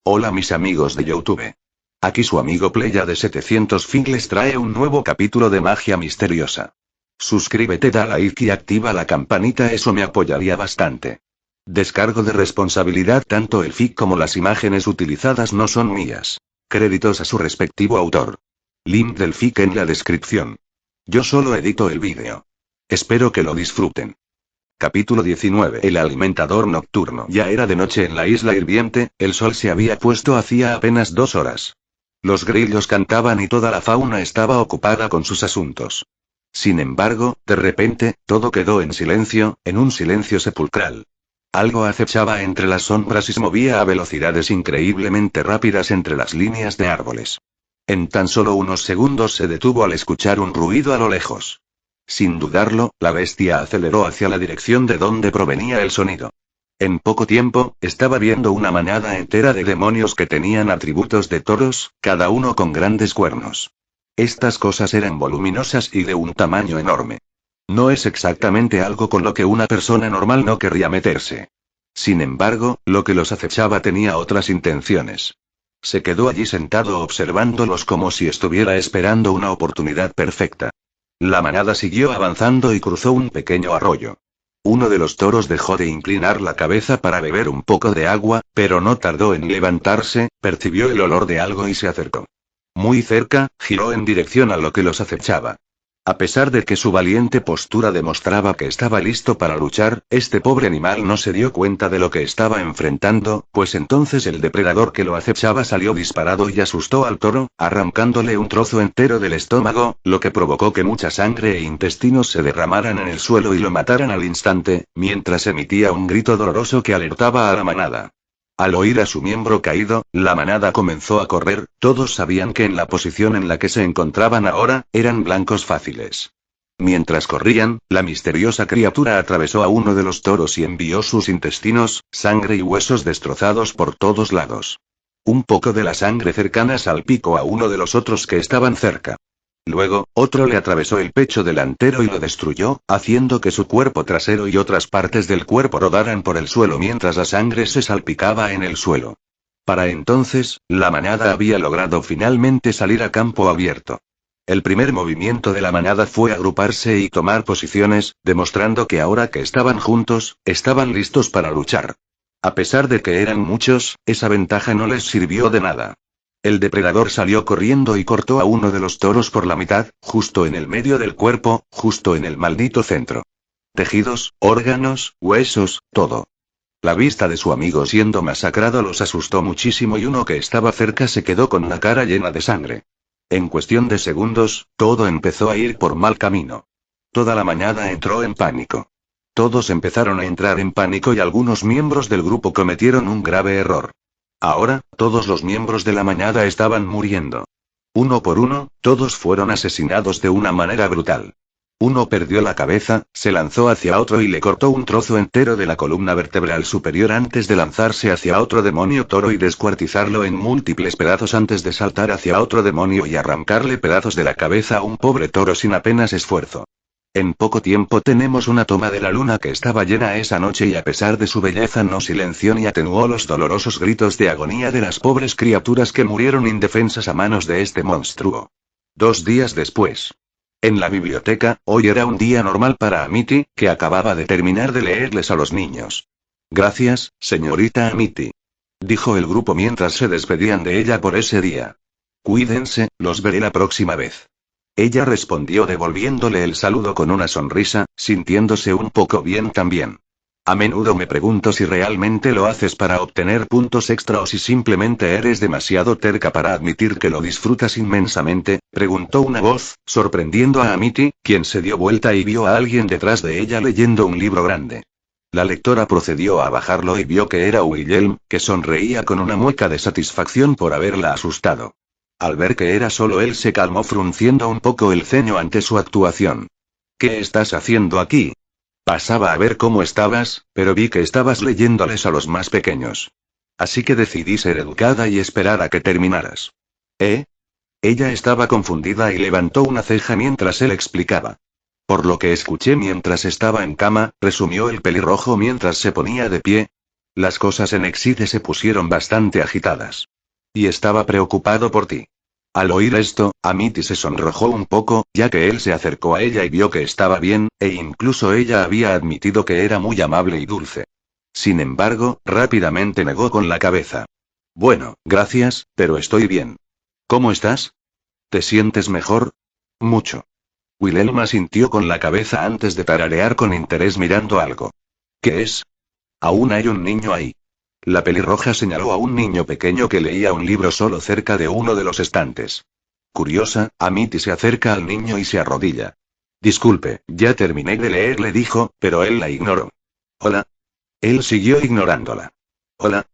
Hola mis amigos de YouTube. Aquí su amigo Pleya de 700 Fin les trae un nuevo capítulo de magia misteriosa. Suscríbete, da like y activa la campanita, eso me apoyaría bastante. Descargo de responsabilidad, tanto el fic como las imágenes utilizadas no son mías. Créditos a su respectivo autor. Link del fic en la descripción. Yo solo edito el vídeo. Espero que lo disfruten. Capítulo 19. El alimentador nocturno. Ya era de noche en la isla hirviente, el sol se había puesto hacía apenas 2 horas. Los grillos cantaban y toda la fauna estaba ocupada con sus asuntos. Sin embargo, de repente, todo quedó en silencio, en un silencio sepulcral. Algo acechaba entre las sombras y se movía a velocidades increíblemente rápidas entre las líneas de árboles. En tan solo unos segundos se detuvo al escuchar un ruido a lo lejos. Sin dudarlo, la bestia aceleró hacia la dirección de donde provenía el sonido. En poco tiempo, estaba viendo una manada entera de demonios que tenían atributos de toros, cada uno con grandes cuernos. Estas cosas eran voluminosas y de un tamaño enorme. No es exactamente algo con lo que una persona normal no querría meterse. Sin embargo, lo que los acechaba tenía otras intenciones. Se quedó allí sentado observándolos como si estuviera esperando una oportunidad perfecta. La manada siguió avanzando y cruzó un pequeño arroyo. Uno de los toros dejó de inclinar la cabeza para beber un poco de agua, pero no tardó en levantarse, percibió el olor de algo y se acercó. Muy cerca, giró en dirección a lo que los acechaba. A pesar de que su valiente postura demostraba que estaba listo para luchar, este pobre animal no se dio cuenta de lo que estaba enfrentando, pues entonces el depredador que lo acechaba salió disparado y asustó al toro, arrancándole un trozo entero del estómago, lo que provocó que mucha sangre e intestinos se derramaran en el suelo y lo mataran al instante, mientras emitía un grito doloroso que alertaba a la manada. Al oír a su miembro caído, la manada comenzó a correr. Todos sabían que en la posición en la que se encontraban ahora, eran blancos fáciles. Mientras corrían, la misteriosa criatura atravesó a uno de los toros y envió sus intestinos, sangre y huesos destrozados por todos lados. Un poco de la sangre cercana salpicó a uno de los otros que estaban cerca. Luego, otro le atravesó el pecho delantero y lo destruyó, haciendo que su cuerpo trasero y otras partes del cuerpo rodaran por el suelo mientras la sangre se salpicaba en el suelo. Para entonces, la manada había logrado finalmente salir a campo abierto. El primer movimiento de la manada fue agruparse y tomar posiciones, demostrando que ahora que estaban juntos, estaban listos para luchar. A pesar de que eran muchos, esa ventaja no les sirvió de nada. El depredador salió corriendo y cortó a uno de los toros por la mitad, justo en el medio del cuerpo, justo en el maldito centro. Tejidos, órganos, huesos, todo. La vista de su amigo siendo masacrado los asustó muchísimo y uno que estaba cerca se quedó con la cara llena de sangre. En cuestión de segundos, todo empezó a ir por mal camino. Toda la manada entró en pánico. Todos empezaron a entrar en pánico y algunos miembros del grupo cometieron un grave error. Ahora, todos los miembros de la manada estaban muriendo. Uno por uno, todos fueron asesinados de una manera brutal. Uno perdió la cabeza, se lanzó hacia otro y le cortó un trozo entero de la columna vertebral superior antes de lanzarse hacia otro demonio toro y descuartizarlo en múltiples pedazos antes de saltar hacia otro demonio y arrancarle pedazos de la cabeza a un pobre toro sin apenas esfuerzo. En poco tiempo tenemos una toma de la luna que estaba llena esa noche y a pesar de su belleza no silenció ni atenuó los dolorosos gritos de agonía de las pobres criaturas que murieron indefensas a manos de este monstruo. 2 días después. En la biblioteca, hoy era un día normal para Amity, que acababa de terminar de leerles a los niños. Gracias, señorita Amity, dijo el grupo mientras se despedían de ella por ese día. Cuídense, los veré la próxima vez. Ella respondió devolviéndole el saludo con una sonrisa, sintiéndose un poco bien también. A menudo me pregunto si realmente lo haces para obtener puntos extra o si simplemente eres demasiado terca para admitir que lo disfrutas inmensamente, preguntó una voz, sorprendiendo a Amity, quien se dio vuelta y vio a alguien detrás de ella leyendo un libro grande. La lectora procedió a bajarlo y vio que era Wilhelm, que sonreía con una mueca de satisfacción por haberla asustado. Al ver que era solo él se calmó frunciendo un poco el ceño ante su actuación. ¿Qué estás haciendo aquí? Pasaba a ver cómo estabas, pero vi que estabas leyéndoles a los más pequeños. Así que decidí ser educada y esperar a que terminaras. ¿Eh? Ella estaba confundida y levantó una ceja mientras él explicaba. Por lo que escuché mientras estaba en cama, resumió el pelirrojo mientras se ponía de pie. Las cosas en Exide se pusieron bastante agitadas. Y estaba preocupado por ti. Al oír esto, Amity se sonrojó un poco, ya que él se acercó a ella y vio que estaba bien, e incluso ella había admitido que era muy amable y dulce. Sin embargo, rápidamente negó con la cabeza. Bueno, gracias, pero estoy bien. ¿Cómo estás? ¿Te sientes mejor? Mucho. Wilhelm asintió con la cabeza antes de tararear con interés mirando algo. ¿Qué es? Aún hay un niño ahí. La pelirroja señaló a un niño pequeño que leía un libro solo cerca de uno de los estantes. Curiosa, Amity se acerca al niño y se arrodilla. Disculpe, ya terminé de leer, le dijo, pero él la ignoró. Hola. Él siguió ignorándola. Hola.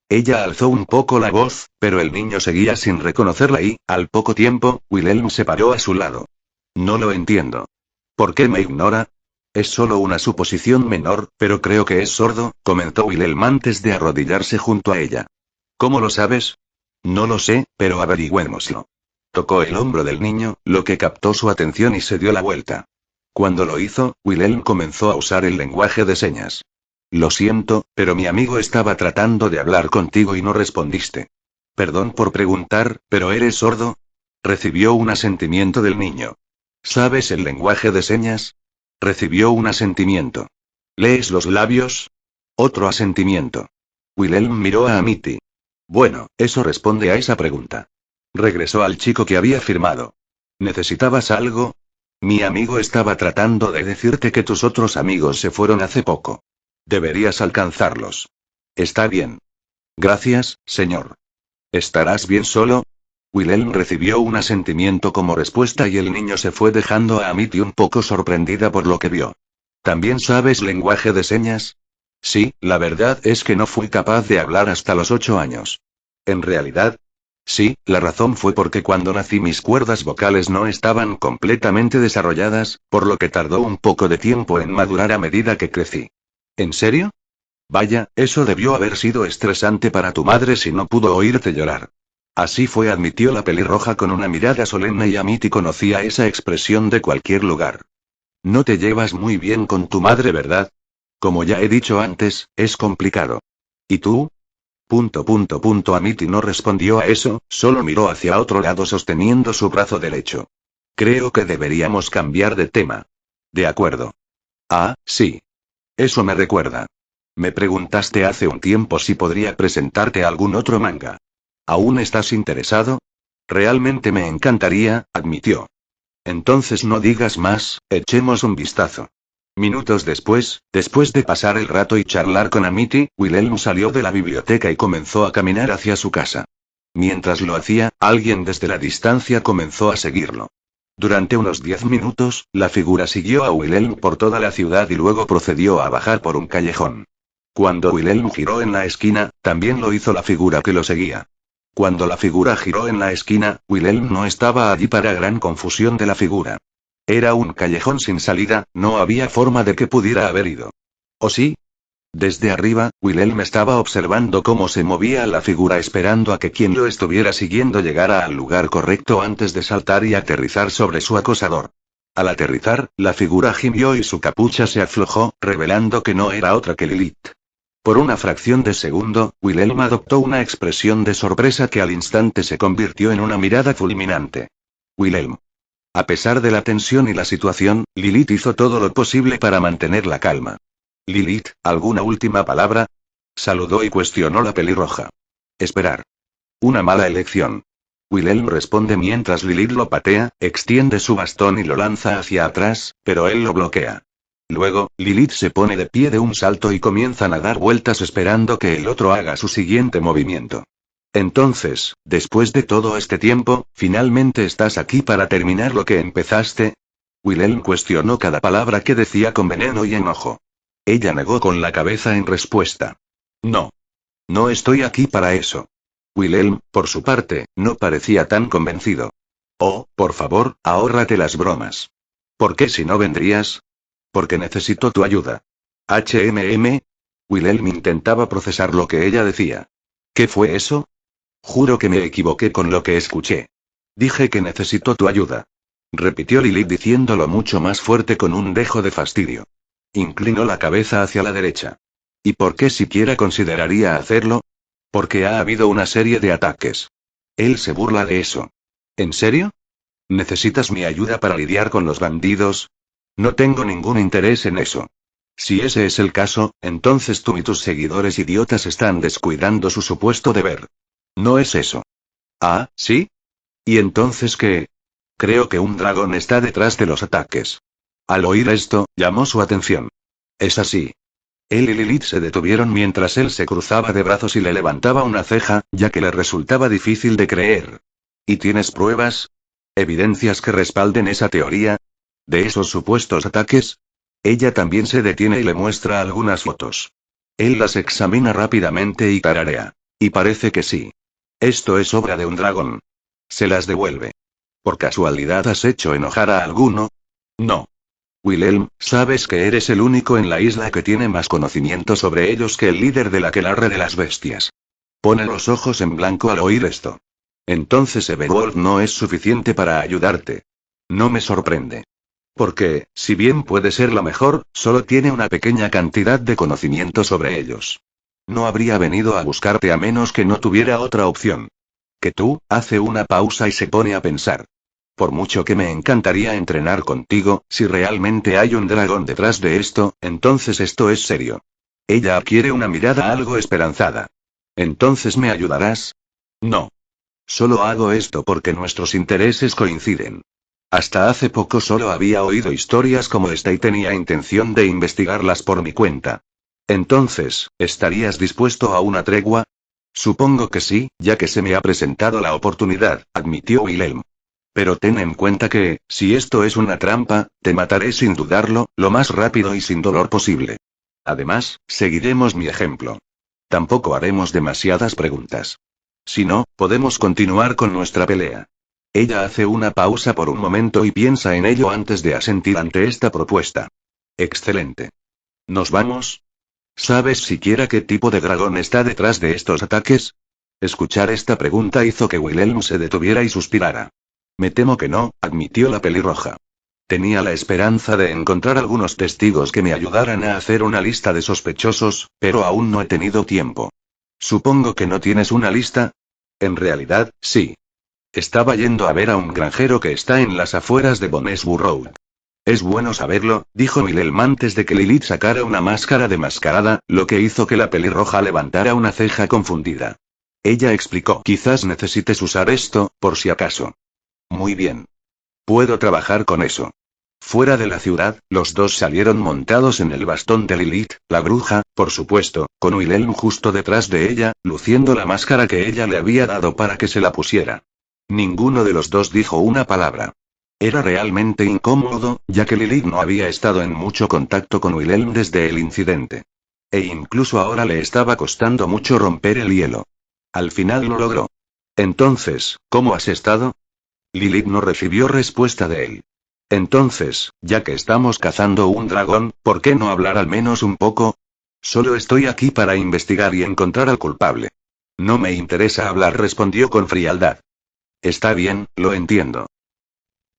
Ella alzó un poco la voz, pero el niño seguía sin reconocerla y, al poco tiempo, Wilhelm se paró a su lado. No lo entiendo. ¿Por qué me ignora? Es solo una suposición menor, pero creo que es sordo, comentó Wilhelm antes de arrodillarse junto a ella. ¿Cómo lo sabes? No lo sé, pero averigüémoslo. Tocó el hombro del niño, lo que captó su atención y se dio la vuelta. Cuando lo hizo, Wilhelm comenzó a usar el lenguaje de señas. Lo siento, pero mi amigo estaba tratando de hablar contigo y no respondiste. Perdón por preguntar, ¿pero eres sordo? Recibió un asentimiento del niño. ¿Sabes el lenguaje de señas? Recibió un asentimiento. ¿Lees los labios? Otro asentimiento. Wilhelm miró a Amity. Bueno, eso responde a esa pregunta. Regresó al chico que había firmado. ¿Necesitabas algo? Mi amigo estaba tratando de decirte que tus otros amigos se fueron hace poco. Deberías alcanzarlos. Está bien. Gracias, señor. ¿Estarás bien solo? Wilhelm recibió un asentimiento como respuesta y el niño se fue dejando a Amity un poco sorprendida por lo que vio. ¿También sabes lenguaje de señas? Sí, la verdad es que no fui capaz de hablar hasta los 8 años. ¿En realidad? Sí, la razón fue porque cuando nací mis cuerdas vocales no estaban completamente desarrolladas, por lo que tardó un poco de tiempo en madurar a medida que crecí. ¿En serio? Vaya, eso debió haber sido estresante para tu madre si no pudo oírte llorar. Así fue, admitió la pelirroja con una mirada solemne y Amity conocía esa expresión de cualquier lugar. No te llevas muy bien con tu madre, ¿verdad? Como ya he dicho antes, es complicado. ¿Y tú? Amity no respondió a eso, solo miró hacia otro lado sosteniendo su brazo derecho. Creo que deberíamos cambiar de tema. De acuerdo. Ah, sí. Eso me recuerda. Me preguntaste hace un tiempo si podría presentarte algún otro manga. ¿Aún estás interesado? Realmente me encantaría, admitió. Entonces no digas más, echemos un vistazo. Minutos después de pasar el rato y charlar con Amity, Wilhelm salió de la biblioteca y comenzó a caminar hacia su casa. Mientras lo hacía, alguien desde la distancia comenzó a seguirlo. Durante unos 10 minutos, la figura siguió a Wilhelm por toda la ciudad y luego procedió a bajar por un callejón. Cuando Wilhelm giró en la esquina, también lo hizo la figura que lo seguía. Cuando la figura giró en la esquina, Wilhelm no estaba allí para gran confusión de la figura. Era un callejón sin salida, no había forma de que pudiera haber ido. ¿O sí? Desde arriba, Wilhelm estaba observando cómo se movía la figura esperando a que quien lo estuviera siguiendo llegara al lugar correcto antes de saltar y aterrizar sobre su acosador. Al aterrizar, la figura gimió y su capucha se aflojó, revelando que no era otra que Lilith. Por una fracción de segundo, Wilhelm adoptó una expresión de sorpresa que al instante se convirtió en una mirada fulminante. Wilhelm. A pesar de la tensión y la situación, Lilith hizo todo lo posible para mantener la calma. Lilith, ¿alguna última palabra? Saludó y cuestionó la pelirroja. Esperar. Una mala elección. Wilhelm responde mientras Lilith lo patea, extiende su bastón y lo lanza hacia atrás, pero él lo bloquea. Luego, Lilith se pone de pie de un salto y comienzan a dar vueltas esperando que el otro haga su siguiente movimiento. Entonces, después de todo este tiempo, ¿finalmente estás aquí para terminar lo que empezaste? Wilhelm cuestionó cada palabra que decía con veneno y enojo. Ella negó con la cabeza en respuesta. No. No estoy aquí para eso. Wilhelm, por su parte, no parecía tan convencido. Oh, por favor, ahórrate las bromas. ¿Por qué si no vendrías? Porque necesito tu ayuda. Wilhelm intentaba procesar lo que ella decía. ¿Qué fue eso? Juro que me equivoqué con lo que escuché. Dije que necesito tu ayuda. Repitió Lilith diciéndolo mucho más fuerte con un dejo de fastidio. Inclinó la cabeza hacia la derecha. ¿Y por qué siquiera consideraría hacerlo? Porque ha habido una serie de ataques. Él se burla de eso. ¿En serio? ¿Necesitas mi ayuda para lidiar con los bandidos? No tengo ningún interés en eso. Si ese es el caso, entonces tú y tus seguidores idiotas están descuidando su supuesto deber. No es eso. Ah, ¿sí? ¿Y entonces qué? Creo que un dragón está detrás de los ataques. Al oír esto, llamó su atención. Es así. Él y Lilith se detuvieron mientras él se cruzaba de brazos y le levantaba una ceja, ya que le resultaba difícil de creer. ¿Y tienes pruebas? ¿Evidencias que respalden esa teoría? ¿De esos supuestos ataques? Ella también se detiene y le muestra algunas fotos. Él las examina rápidamente y tararea. Y parece que sí. Esto es obra de un dragón. Se las devuelve. ¿Por casualidad has hecho enojar a alguno? No. Wilhelm, sabes que eres el único en la isla que tiene más conocimiento sobre ellos que el líder del aquelarre de las bestias. Pone los ojos en blanco al oír esto. Entonces Everwolf no es suficiente para ayudarte. No me sorprende. Porque, si bien puede ser la mejor, solo tiene una pequeña cantidad de conocimiento sobre ellos. No habría venido a buscarte a menos que no tuviera otra opción. Que tú, hace una pausa y se pone a pensar. Por mucho que me encantaría entrenar contigo, si realmente hay un dragón detrás de esto, entonces esto es serio. Ella adquiere una mirada algo esperanzada. ¿Entonces me ayudarás? No. Solo hago esto porque nuestros intereses coinciden. Hasta hace poco solo había oído historias como esta y tenía intención de investigarlas por mi cuenta. Entonces, ¿estarías dispuesto a una tregua? Supongo que sí, ya que se me ha presentado la oportunidad, admitió Wilhelm. Pero ten en cuenta que, si esto es una trampa, te mataré sin dudarlo, lo más rápido y sin dolor posible. Además, seguiremos mi ejemplo. Tampoco haremos demasiadas preguntas. Si no, podemos continuar con nuestra pelea. Ella hace una pausa por un momento y piensa en ello antes de asentir ante esta propuesta. Excelente. ¿Nos vamos? ¿Sabes siquiera qué tipo de dragón está detrás de estos ataques? Escuchar esta pregunta hizo que Wilhelm se detuviera y suspirara. Me temo que no, admitió la pelirroja. Tenía la esperanza de encontrar algunos testigos que me ayudaran a hacer una lista de sospechosos, pero aún no he tenido tiempo. Supongo que no tienes una lista. En realidad, sí. Estaba yendo a ver a un granjero que está en las afueras de Bonesbu Road. Es bueno saberlo, dijo Wilhelm antes de que Lilith sacara una máscara de mascarada, lo que hizo que la pelirroja levantara una ceja confundida. Ella explicó: quizás necesites usar esto, por si acaso. Muy bien. Puedo trabajar con eso. Fuera de la ciudad, los dos salieron montados en el bastón de Lilith, la bruja, por supuesto, con Wilhelm justo detrás de ella, luciendo la máscara que ella le había dado para que se la pusiera. Ninguno de los dos dijo una palabra. Era realmente incómodo, ya que Lilith no había estado en mucho contacto con Wilhelm desde el incidente. E incluso ahora le estaba costando mucho romper el hielo. Al final lo logró. Entonces, ¿cómo has estado? Lilith no recibió respuesta de él. Entonces, ya que estamos cazando un dragón, ¿por qué no hablar al menos un poco? Solo estoy aquí para investigar y encontrar al culpable. No me interesa hablar, respondió con frialdad. Está bien, lo entiendo.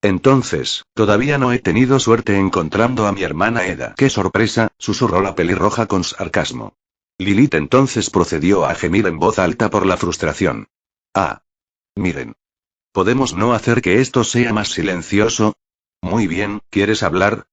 Entonces, todavía no he tenido suerte encontrando a mi hermana Eda. ¡Qué sorpresa!, susurró la pelirroja con sarcasmo. Lilith entonces procedió a gemir en voz alta por la frustración. Ah. Miren. ¿Podemos no hacer que esto sea más silencioso? Muy bien, ¿quieres hablar?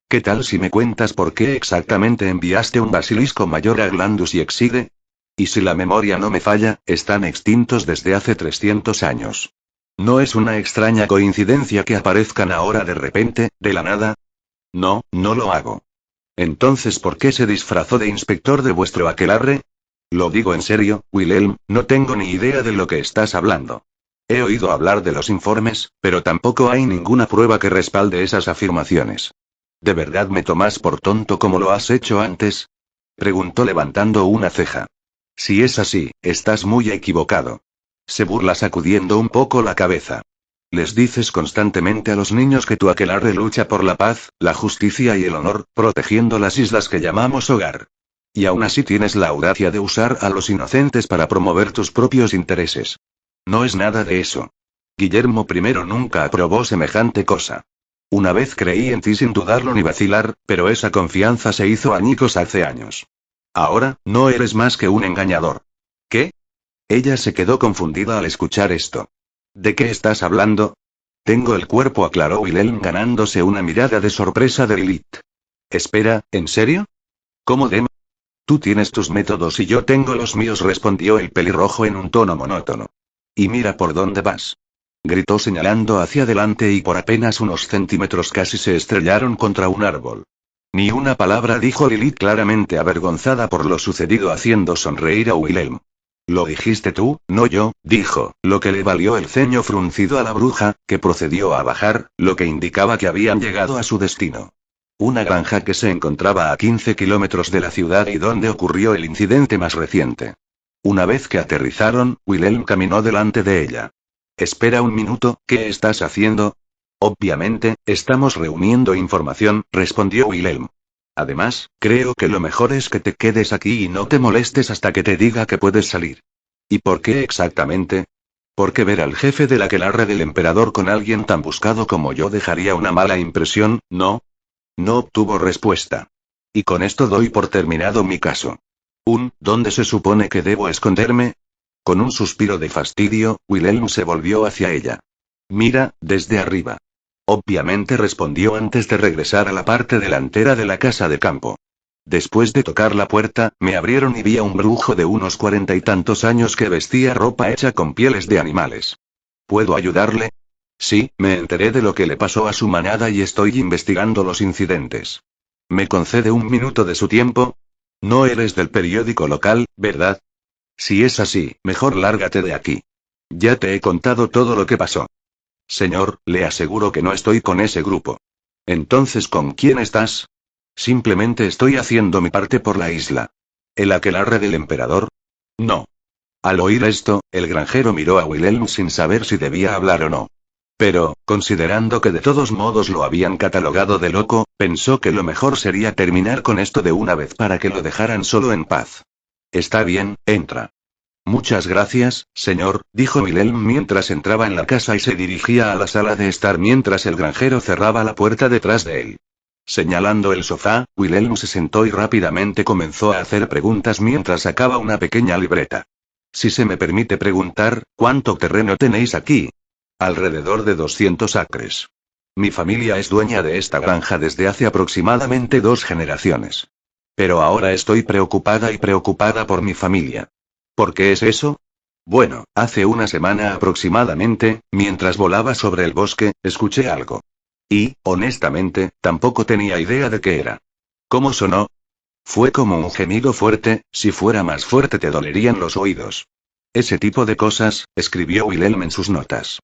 ¿Qué tal si me cuentas por qué exactamente enviaste un basilisco mayor a Glandus y Exide? Y si la memoria no me falla, están extintos desde hace 300 años. ¿No es una extraña coincidencia que aparezcan ahora de repente, de la nada? No, no lo hago. Entonces, ¿por qué se disfrazó de inspector de vuestro aquelarre? Lo digo en serio, Wilhelm, no tengo ni idea de lo que estás hablando. He oído hablar de los informes, pero tampoco hay ninguna prueba que respalde esas afirmaciones. ¿De verdad me tomas por tonto como lo has hecho antes? Preguntó levantando una ceja. Si es así, estás muy equivocado. Se burla sacudiendo un poco la cabeza. Les dices constantemente a los niños que tu aquelarre lucha por la paz, la justicia y el honor, protegiendo las islas que llamamos hogar. Y aún así tienes la audacia de usar a los inocentes para promover tus propios intereses. No es nada de eso. Guillermo I nunca aprobó semejante cosa. Una vez creí en ti sin dudarlo ni vacilar, pero esa confianza se hizo añicos hace años. Ahora, no eres más que un engañador. ¿Qué? Ella se quedó confundida al escuchar esto. ¿De qué estás hablando? Tengo el cuerpo, aclaró Wilhelm ganándose una mirada de sorpresa de Lilith. Espera, ¿en serio? ¿Cómo de? Tú tienes tus métodos y yo tengo los míos, respondió el pelirrojo en un tono monótono. Y mira por dónde vas. Gritó señalando hacia adelante y por apenas unos centímetros casi se estrellaron contra un árbol. Ni una palabra, dijo Lilith claramente avergonzada por lo sucedido, haciendo sonreír a Wilhelm. Lo dijiste tú, no yo, dijo, lo que le valió el ceño fruncido a la bruja, que procedió a bajar, lo que indicaba que habían llegado a su destino. Una granja que se encontraba a 15 kilómetros de la ciudad y donde ocurrió el incidente más reciente. Una vez que aterrizaron, Wilhelm caminó delante de ella. Espera un minuto, ¿qué estás haciendo? Obviamente, estamos reuniendo información, respondió Wilhelm. Además, creo que lo mejor es que te quedes aquí y no te molestes hasta que te diga que puedes salir. ¿Y por qué exactamente? Porque ver al jefe de la aquelarre del emperador con alguien tan buscado como yo dejaría una mala impresión, ¿no? No obtuvo respuesta. Y con esto doy por terminado mi caso. ¿Dónde se supone que debo esconderme? Con un suspiro de fastidio, Wilhelm se volvió hacia ella. Mira, desde arriba. Obviamente, respondió antes de regresar a la parte delantera de la casa de campo. Después de tocar la puerta, me abrieron y vi a un brujo de unos 40 y tantos años que vestía ropa hecha con pieles de animales. ¿Puedo ayudarle? Sí, me enteré de lo que le pasó a su manada y estoy investigando los incidentes. ¿Me concede un minuto de su tiempo? No eres del periódico local, ¿verdad? Si es así, mejor lárgate de aquí. Ya te he contado todo lo que pasó. Señor, le aseguro que no estoy con ese grupo. Entonces, ¿con quién estás? Simplemente estoy haciendo mi parte por la isla. ¿El aquelarre del emperador? No. Al oír esto, el granjero miró a Wilhelm sin saber si debía hablar o no. Pero, considerando que de todos modos lo habían catalogado de loco, pensó que lo mejor sería terminar con esto de una vez para que lo dejaran solo en paz. Está bien, entra. Muchas gracias, señor, dijo Wilhelm mientras entraba en la casa y se dirigía a la sala de estar mientras el granjero cerraba la puerta detrás de él. Señalando el sofá, Wilhelm se sentó y rápidamente comenzó a hacer preguntas mientras sacaba una pequeña libreta. Si se me permite preguntar, ¿cuánto terreno tenéis aquí? Alrededor de 200 acres. Mi familia es dueña de esta granja desde hace aproximadamente 2 generaciones. Pero ahora estoy preocupada por mi familia. ¿Por qué es eso? Bueno, hace una semana aproximadamente, mientras volaba sobre el bosque, escuché algo. Y, honestamente, tampoco tenía idea de qué era. ¿Cómo sonó? Fue como un gemido fuerte, si fuera más fuerte te dolerían los oídos. Ese tipo de cosas, escribió Wilhelm en sus notas.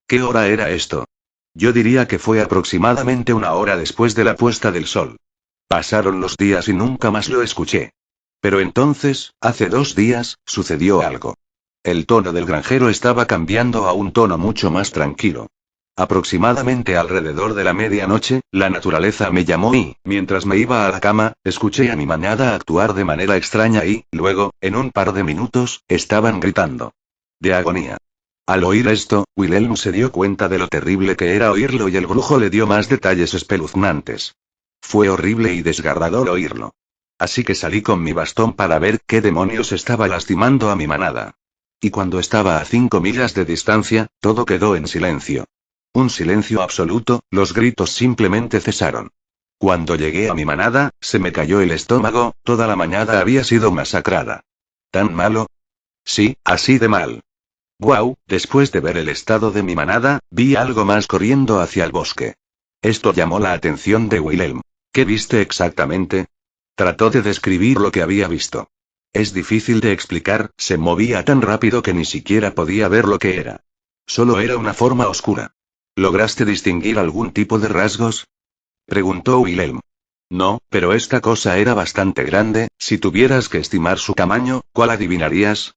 ¿Qué hora era esto? Yo diría que fue aproximadamente 1 hora después de la puesta del sol. Pasaron los días y nunca más lo escuché. Pero entonces, hace 2 días, sucedió algo. El tono del granjero estaba cambiando a un tono mucho más tranquilo. Aproximadamente alrededor de la medianoche, la naturaleza me llamó y, mientras me iba a la cama, escuché a mi manada actuar de manera extraña y, luego, en un par de minutos, estaban gritando. De agonía. Al oír esto, Wilhelm se dio cuenta de lo terrible que era oírlo y el brujo le dio más detalles espeluznantes. Fue horrible y desgarrador oírlo. Así que salí con mi bastón para ver qué demonios estaba lastimando a mi manada. Y cuando estaba a 5 millas de distancia, todo quedó en silencio. Un silencio absoluto, los gritos simplemente cesaron. Cuando llegué a mi manada, se me cayó el estómago, toda la manada había sido masacrada. ¿Tan malo? Sí, así de mal. Guau, después de ver el estado de mi manada, vi algo más corriendo hacia el bosque. Esto llamó la atención de Wilhelm. ¿Qué viste exactamente? Trató de describir lo que había visto. Es difícil de explicar, se movía tan rápido que ni siquiera podía ver lo que era. Solo era una forma oscura. ¿Lograste distinguir algún tipo de rasgos? Preguntó Wilhelm. No, pero esta cosa era bastante grande, si tuvieras que estimar su tamaño, ¿cuál adivinarías?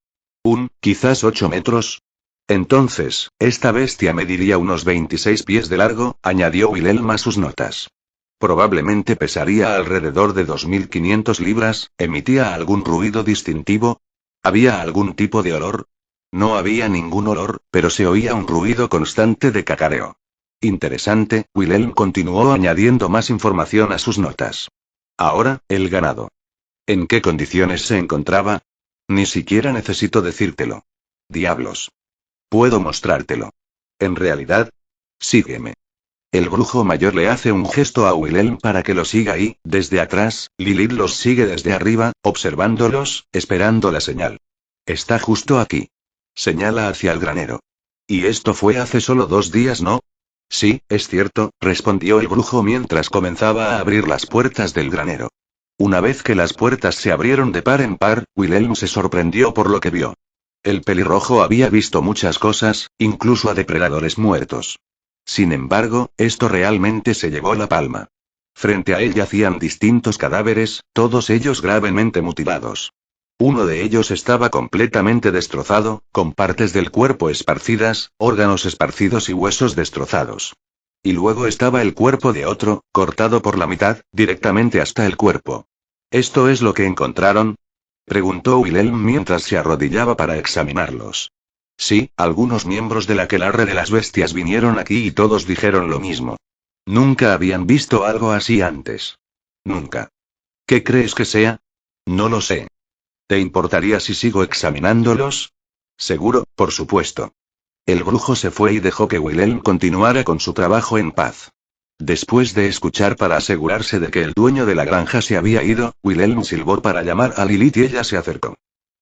Quizás 8 metros. Entonces, esta bestia mediría unos 26 pies de largo, añadió Wilhelm a sus notas. Probablemente pesaría alrededor de 2500 libras, ¿emitía algún ruido distintivo? ¿Había algún tipo de olor? No había ningún olor, pero se oía un ruido constante de cacareo. Interesante, Wilhelm continuó añadiendo más información a sus notas. Ahora, el ganado. ¿En qué condiciones se encontraba? Ni siquiera necesito decírtelo. Diablos. Puedo mostrártelo. En realidad, sígueme. El brujo mayor le hace un gesto a Wilhelm para que lo siga y, desde atrás, Lilith los sigue desde arriba, observándolos, esperando la señal. Está justo aquí. Señala hacia el granero. Y esto fue hace solo 2 días, ¿no? Sí, es cierto, respondió el brujo mientras comenzaba a abrir las puertas del granero. Una vez que las puertas se abrieron de par en par, Wilhelm se sorprendió por lo que vio. El pelirrojo había visto muchas cosas, incluso a depredadores muertos. Sin embargo, esto realmente se llevó la palma. Frente a él yacían distintos cadáveres, todos ellos gravemente mutilados. Uno de ellos estaba completamente destrozado, con partes del cuerpo esparcidas, órganos esparcidos y huesos destrozados. Y luego estaba el cuerpo de otro, cortado por la mitad, directamente hasta el cuerpo. ¿Esto es lo que encontraron?, preguntó Wilhelm mientras se arrodillaba para examinarlos. Sí, algunos miembros del aquelarre de las bestias vinieron aquí y todos dijeron lo mismo. Nunca habían visto algo así antes. Nunca. ¿Qué crees que sea? No lo sé. ¿Te importaría si sigo examinándolos? Seguro, por supuesto. El brujo se fue y dejó que Wilhelm continuara con su trabajo en paz. Después de escuchar para asegurarse de que el dueño de la granja se había ido, Wilhelm silbó para llamar a Lilith y ella se acercó.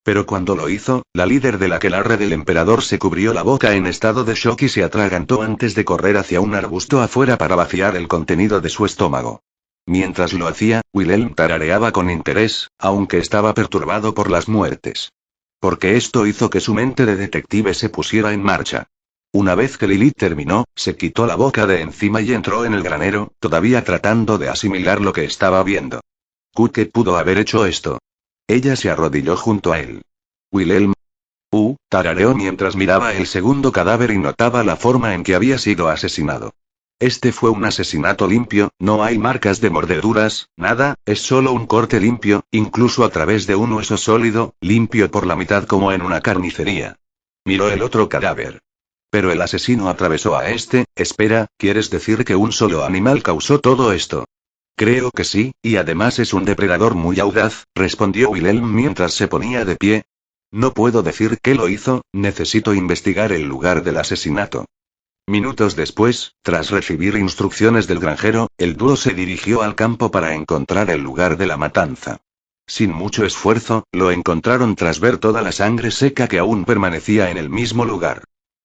Pero cuando lo hizo, la líder del aquelarre del emperador se cubrió la boca en estado de shock y se atragantó antes de correr hacia un arbusto afuera para vaciar el contenido de su estómago. Mientras lo hacía, Wilhelm tarareaba con interés, aunque estaba perturbado por las muertes. Porque esto hizo que su mente de detective se pusiera en marcha. Una vez que Lilith terminó, se quitó la boca de encima y entró en el granero, todavía tratando de asimilar lo que estaba viendo. ¿Qué pudo haber hecho esto? Ella se arrodilló junto a él. Wilhelm. Tarareó mientras miraba el segundo cadáver y notaba la forma en que había sido asesinado. Este fue un asesinato limpio, no hay marcas de mordeduras, nada, es solo un corte limpio, incluso a través de un hueso sólido, limpio por la mitad como en una carnicería. Miró el otro cadáver. Pero el asesino atravesó a este. Espera, ¿quieres decir que un solo animal causó todo esto? Creo que sí, y además es un depredador muy audaz, respondió Wilhelm mientras se ponía de pie. No puedo decir qué lo hizo, necesito investigar el lugar del asesinato. Minutos después, tras recibir instrucciones del granjero, el dúo se dirigió al campo para encontrar el lugar de la matanza. Sin mucho esfuerzo, lo encontraron tras ver toda la sangre seca que aún permanecía en el mismo lugar.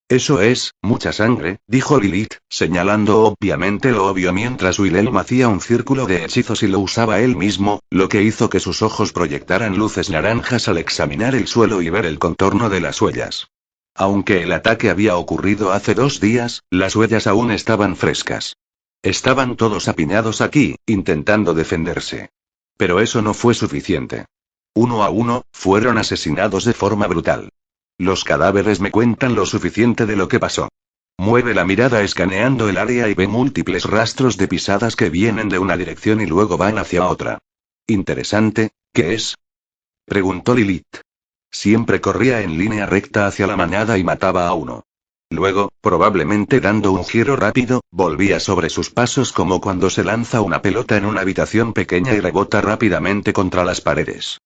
Eso es, mucha sangre, dijo Lilith, señalando obviamente lo obvio mientras Wilhelm hacía un círculo de hechizos y lo usaba él mismo, lo que hizo que sus ojos proyectaran luces naranjas al examinar el suelo y ver el contorno de las huellas. Aunque el ataque había ocurrido hace 2 días, las huellas aún estaban frescas. Estaban todos apiñados aquí, intentando defenderse. Pero eso no fue suficiente. Uno a uno, fueron asesinados de forma brutal. Los cadáveres me cuentan lo suficiente de lo que pasó. Mueve la mirada escaneando el área y ve múltiples rastros de pisadas que vienen de una dirección y luego van hacia otra. Interesante, ¿qué es? Preguntó Lilith. Siempre corría en línea recta hacia la manada y mataba a uno. Luego, probablemente dando un giro rápido, volvía sobre sus pasos como cuando se lanza una pelota en una habitación pequeña y rebota rápidamente contra las paredes.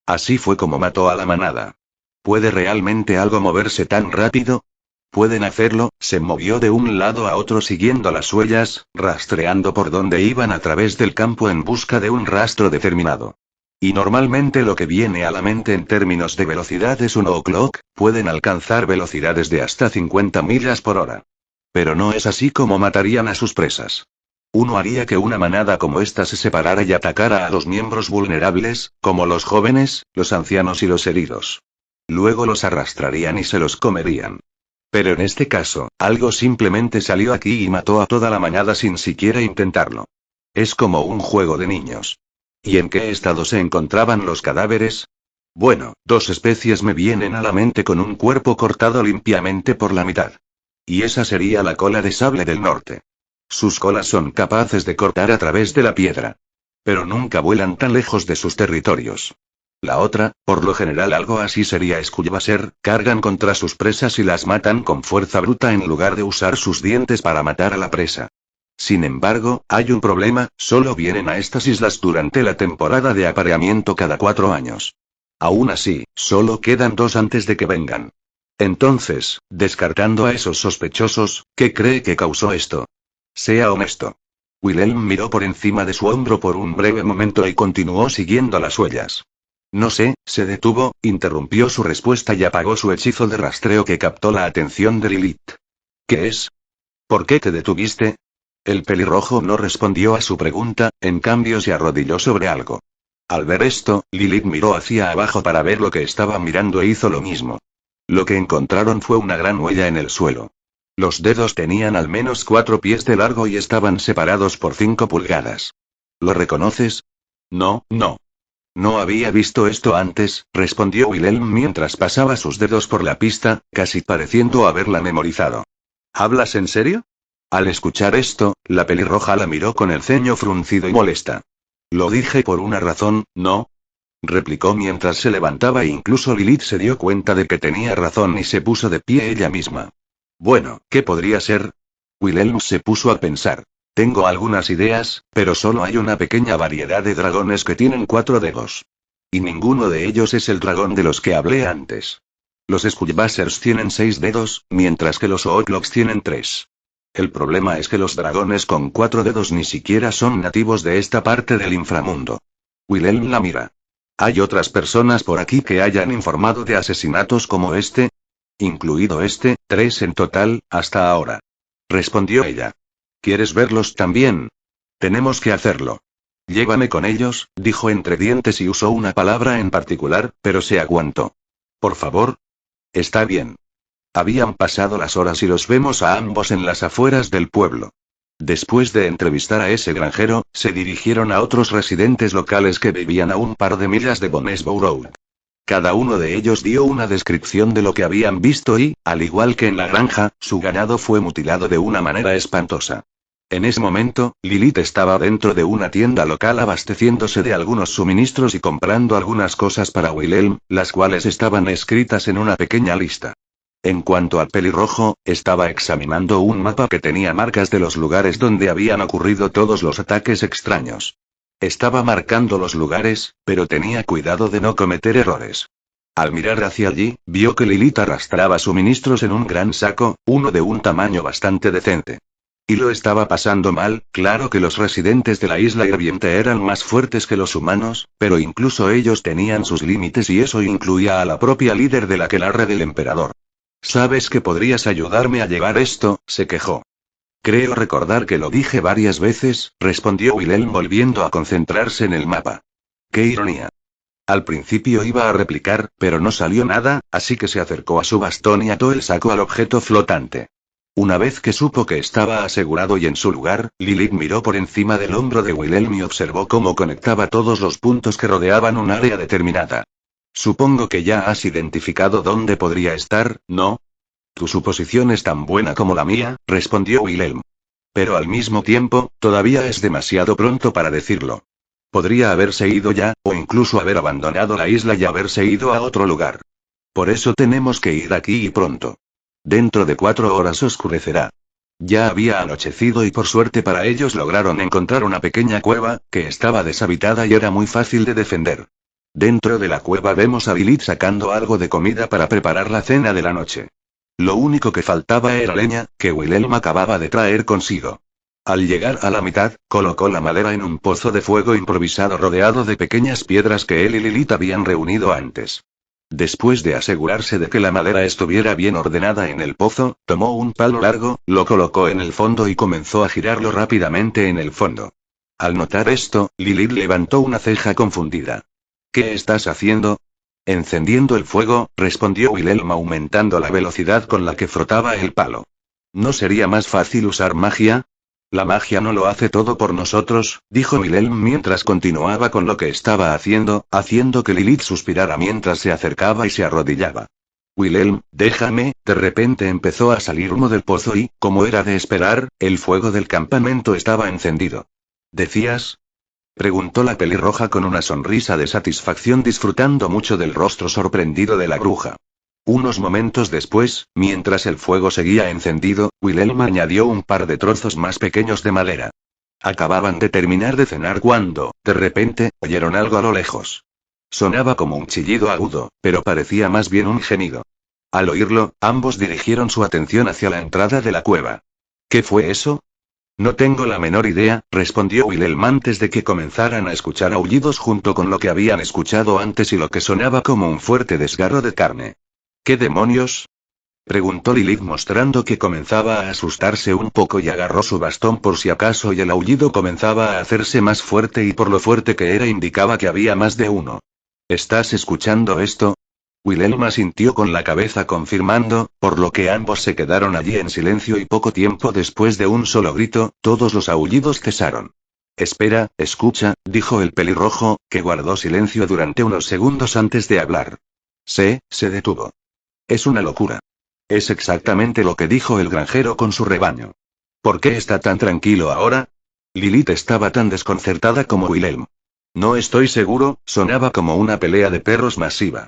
Así fue como mató a la manada. ¿Puede realmente algo moverse tan rápido? Pueden hacerlo. Se movió de un lado a otro siguiendo las huellas, rastreando por donde iban a través del campo en busca de un rastro determinado. Y normalmente lo que viene a la mente en términos de velocidad es un o'clock, pueden alcanzar velocidades de hasta 50 millas por hora. Pero no es así como matarían a sus presas. Uno haría que una manada como esta se separara y atacara a los miembros vulnerables, como los jóvenes, los ancianos y los heridos. Luego los arrastrarían y se los comerían. Pero en este caso, algo simplemente salió aquí y mató a toda la manada sin siquiera intentarlo. Es como un juego de niños. ¿Y en qué estado se encontraban los cadáveres? Bueno, 2 especies me vienen a la mente con un cuerpo cortado limpiamente por la mitad. Y esa sería la cola de sable del norte. Sus colas son capaces de cortar a través de la piedra. Pero nunca vuelan tan lejos de sus territorios. La otra, por lo general algo así sería Skullvaser, cargan contra sus presas y las matan con fuerza bruta en lugar de usar sus dientes para matar a la presa. Sin embargo, hay un problema, solo vienen a estas islas durante la temporada de apareamiento cada 4 años. Aún así, solo quedan 2 antes de que vengan. Entonces, descartando a esos sospechosos, ¿qué cree que causó esto? Sea honesto. Wilhelm miró por encima de su hombro por un breve momento y continuó siguiendo las huellas. No sé, se detuvo, interrumpió su respuesta y apagó su hechizo de rastreo que captó la atención de Lilith. ¿Qué es? ¿Por qué te detuviste? El pelirrojo no respondió a su pregunta, en cambio se arrodilló sobre algo. Al ver esto, Lilith miró hacia abajo para ver lo que estaba mirando e hizo lo mismo. Lo que encontraron fue una gran huella en el suelo. Los dedos tenían al menos 4 pies de largo y estaban separados por 5 pulgadas. ¿Lo reconoces? No, no. No había visto esto antes, respondió Wilhelm mientras pasaba sus dedos por la pista, casi pareciendo haberla memorizado. ¿Hablas en serio? Al escuchar esto, la pelirroja la miró con el ceño fruncido y molesta. Lo dije por una razón, ¿no? Replicó mientras se levantaba e incluso Lilith se dio cuenta de que tenía razón y se puso de pie ella misma. Bueno, ¿qué podría ser? Wilhelm se puso a pensar. Tengo algunas ideas, pero solo hay una pequeña variedad de dragones que tienen 4 dedos. Y ninguno de ellos es el dragón de los que hablé antes. Los Skullbashers tienen 6 dedos, mientras que los Ootloks tienen 3. El problema es que los dragones con 4 dedos ni siquiera son nativos de esta parte del inframundo. Wilhelm la mira. ¿Hay otras personas por aquí que hayan informado de asesinatos como este? Incluido este, 3 en total, hasta ahora. Respondió ella. ¿Quieres verlos también? Tenemos que hacerlo. Llévame con ellos, dijo entre dientes y usó una palabra en particular, pero se aguantó. Por favor. Está bien. Habían pasado las horas y los vemos a ambos en las afueras del pueblo. Después de entrevistar a ese granjero, se dirigieron a otros residentes locales que vivían a un par de millas de Bonesbow Road. Cada uno de ellos dio una descripción de lo que habían visto y, al igual que en la granja, su ganado fue mutilado de una manera espantosa. En ese momento, Lilith estaba dentro de una tienda local abasteciéndose de algunos suministros y comprando algunas cosas para Wilhelm, las cuales estaban escritas en una pequeña lista. En cuanto al pelirrojo, estaba examinando un mapa que tenía marcas de los lugares donde habían ocurrido todos los ataques extraños. Estaba marcando los lugares, pero tenía cuidado de no cometer errores. Al mirar hacia allí, vio que Lilith arrastraba suministros en un gran saco, uno de un tamaño bastante decente. Y lo estaba pasando mal. Claro que los residentes de la isla hirviente eran más fuertes que los humanos, pero incluso ellos tenían sus límites y eso incluía a la propia líder de la aquelarre del emperador. ¿Sabes que podrías ayudarme a llevar esto?, se quejó. Creo recordar que lo dije varias veces, respondió Wilhelm volviendo a concentrarse en el mapa. ¡Qué ironía! Al principio iba a replicar, pero no salió nada, así que se acercó a su bastón y ató el saco al objeto flotante. Una vez que supo que estaba asegurado y en su lugar, Lilith miró por encima del hombro de Wilhelm y observó cómo conectaba todos los puntos que rodeaban un área determinada. Supongo que ya has identificado dónde podría estar, ¿no? Tu suposición es tan buena como la mía, respondió Wilhelm. Pero al mismo tiempo, todavía es demasiado pronto para decirlo. Podría haberse ido ya, o incluso haber abandonado la isla y haberse ido a otro lugar. Por eso tenemos que ir aquí y pronto. Dentro de 4 horas oscurecerá. Ya había anochecido y por suerte para ellos lograron encontrar una pequeña cueva, que estaba deshabitada y era muy fácil de defender. Dentro de la cueva vemos a Lilith sacando algo de comida para preparar la cena de la noche. Lo único que faltaba era leña, que Wilhelm acababa de traer consigo. Al llegar a la mitad, colocó la madera en un pozo de fuego improvisado rodeado de pequeñas piedras que él y Lilith habían reunido antes. Después de asegurarse de que la madera estuviera bien ordenada en el pozo, tomó un palo largo, lo colocó en el fondo y comenzó a girarlo rápidamente en el fondo. Al notar esto, Lilith levantó una ceja confundida. ¿Qué estás haciendo? Encendiendo el fuego, respondió Wilhelm aumentando la velocidad con la que frotaba el palo. ¿No sería más fácil usar magia? La magia no lo hace todo por nosotros, dijo Wilhelm mientras continuaba con lo que estaba haciendo, haciendo que Lilith suspirara mientras se acercaba y se arrodillaba. Wilhelm, déjame, de repente empezó a salir humo del pozo y, como era de esperar, el fuego del campamento estaba encendido. ¿Decías? Preguntó la pelirroja con una sonrisa de satisfacción disfrutando mucho del rostro sorprendido de la bruja. Unos momentos después, mientras el fuego seguía encendido, Wilhelm añadió un par de trozos más pequeños de madera. Acababan de terminar de cenar cuando, de repente, oyeron algo a lo lejos. Sonaba como un chillido agudo, pero parecía más bien un gemido. Al oírlo, ambos dirigieron su atención hacia la entrada de la cueva. ¿Qué fue eso? No tengo la menor idea, respondió Wilhelm antes de que comenzaran a escuchar aullidos junto con lo que habían escuchado antes y lo que sonaba como un fuerte desgarro de carne. ¿Qué demonios? Preguntó Lilith mostrando que comenzaba a asustarse un poco y agarró su bastón por si acaso y el aullido comenzaba a hacerse más fuerte y por lo fuerte que era indicaba que había más de uno. ¿Estás escuchando esto? Wilhelm asintió con la cabeza confirmando, por lo que ambos se quedaron allí en silencio y poco tiempo después de un solo grito, todos los aullidos cesaron. Espera, escucha, dijo el pelirrojo, que guardó silencio durante unos segundos antes de hablar. Se detuvo. Es una locura. Es exactamente lo que dijo el granjero con su rebaño. ¿Por qué está tan tranquilo ahora? Lilith estaba tan desconcertada como Wilhelm. No estoy seguro, sonaba como una pelea de perros masiva.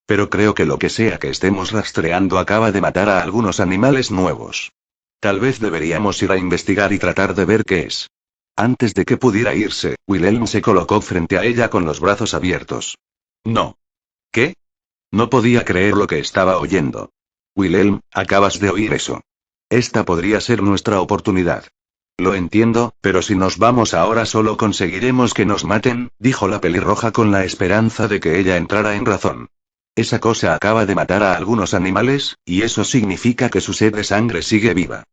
Pero creo que lo que sea que estemos rastreando acaba de matar a algunos animales nuevos. Tal vez deberíamos ir a investigar y tratar de ver qué es. Antes de que pudiera irse, Wilhelm se colocó frente a ella con los brazos abiertos. No. ¿Qué? No podía creer lo que estaba oyendo. Wilhelm, acabas de oír eso. Esta podría ser nuestra oportunidad. Lo entiendo, pero si nos vamos ahora solo conseguiremos que nos maten, dijo la pelirroja con la esperanza de que ella entrara en razón. Esa cosa acaba de matar a algunos animales, y eso significa que su sed de sangre sigue viva.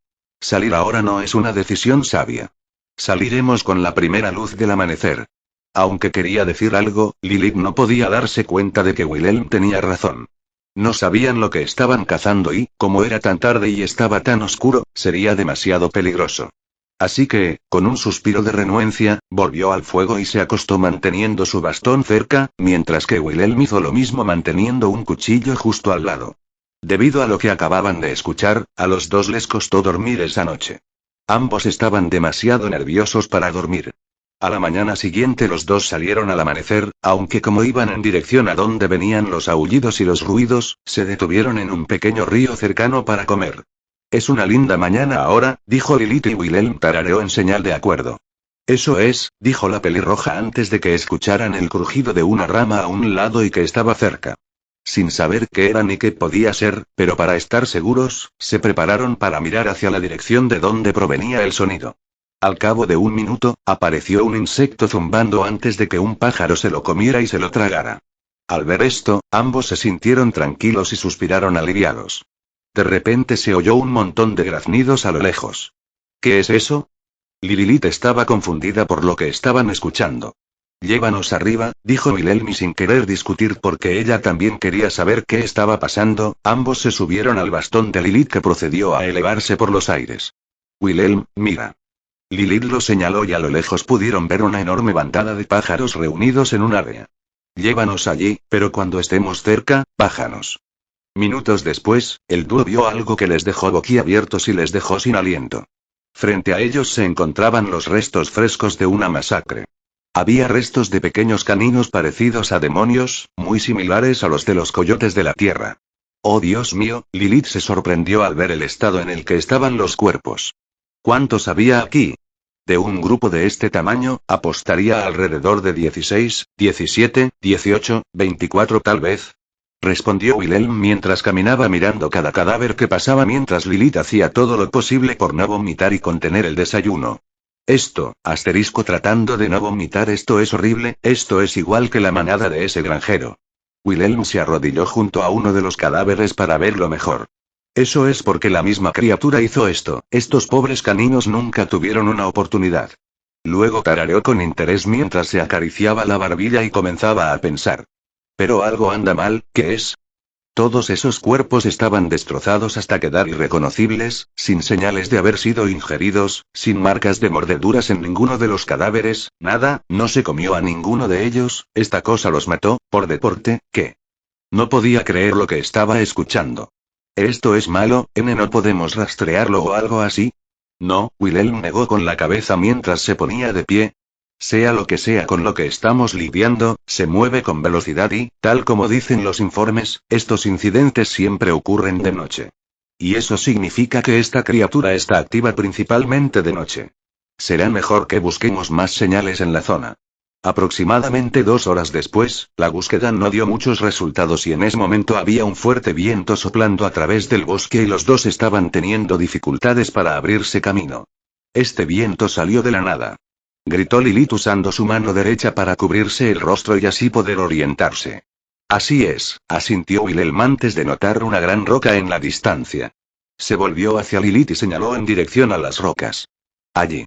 Salir ahora no es una decisión sabia. Saliremos con la primera luz del amanecer. Aunque quería decir algo, Lilith no podía darse cuenta de que Wilhelm tenía razón. No sabían lo que estaban cazando y, como era tan tarde y estaba tan oscuro, sería demasiado peligroso. Así que, con un suspiro de renuencia, volvió al fuego y se acostó manteniendo su bastón cerca, mientras que Wilhelm hizo lo mismo manteniendo un cuchillo justo al lado. Debido a lo que acababan de escuchar, a los dos les costó dormir esa noche. Ambos estaban demasiado nerviosos para dormir. A la mañana siguiente los dos salieron al amanecer, aunque como iban en dirección a donde venían los aullidos y los ruidos, se detuvieron en un pequeño río cercano para comer. Es una linda mañana ahora, dijo Lilith y Wilhelm tarareó en señal de acuerdo. Eso es, dijo la pelirroja antes de que escucharan el crujido de una rama a un lado y que estaba cerca. Sin saber qué era ni qué podía ser, pero para estar seguros, se prepararon para mirar hacia la dirección de donde provenía el sonido. Al cabo de un minuto, apareció un insecto zumbando antes de que un pájaro se lo comiera y se lo tragara. Al ver esto, ambos se sintieron tranquilos y suspiraron aliviados. De repente se oyó un montón de graznidos a lo lejos. ¿Qué es eso? Lilith estaba confundida por lo que estaban escuchando. Llévanos arriba, dijo Wilhelm y sin querer discutir porque ella también quería saber qué estaba pasando, ambos se subieron al bastón de Lilith que procedió a elevarse por los aires. Wilhelm, mira. Lilith lo señaló y a lo lejos pudieron ver una enorme bandada de pájaros reunidos en un área. Llévanos allí, pero cuando estemos cerca, bájanos. Minutos después, el dúo vio algo que les dejó boquiabiertos y les dejó sin aliento. Frente a ellos se encontraban los restos frescos de una masacre. Había restos de pequeños caninos parecidos a demonios, muy similares a los de los coyotes de la tierra. Oh Dios mío, Lilith se sorprendió al ver el estado en el que estaban los cuerpos. ¿Cuántos había aquí? De un grupo de este tamaño, apostaría alrededor de 16, 17, 18, 24 tal vez. Respondió Wilhelm mientras caminaba mirando cada cadáver que pasaba mientras Lilith hacía todo lo posible por no vomitar y contener el desayuno. Tratando de no vomitar, esto es horrible, esto es igual que la manada de ese granjero. Wilhelm se arrodilló junto a uno de los cadáveres para verlo mejor. Eso es porque la misma criatura hizo esto, estos pobres caninos nunca tuvieron una oportunidad. Luego tarareó con interés mientras se acariciaba la barbilla y comenzaba a pensar. Pero algo anda mal, ¿qué es? Todos esos cuerpos estaban destrozados hasta quedar irreconocibles, sin señales de haber sido ingeridos, sin marcas de mordeduras en ninguno de los cadáveres, nada, no se comió a ninguno de ellos, esta cosa los mató, por deporte, ¿qué? No podía creer lo que estaba escuchando. Esto es malo, ¿no podemos rastrearlo o algo así? No, Wilhelm negó con la cabeza mientras se ponía de pie. Sea lo que sea con lo que estamos lidiando, se mueve con velocidad y, tal como dicen los informes, estos incidentes siempre ocurren de noche. Y eso significa que esta criatura está activa principalmente de noche. Será mejor que busquemos más señales en la zona. Aproximadamente 2 horas después, la búsqueda no dio muchos resultados y en ese momento había un fuerte viento soplando a través del bosque y los dos estaban teniendo dificultades para abrirse camino. Este viento salió de la nada. Gritó Lilith usando su mano derecha para cubrirse el rostro y así poder orientarse. Así es, asintió Wilhelm antes de notar una gran roca en la distancia. Se volvió hacia Lilith y señaló en dirección a las rocas. Allí.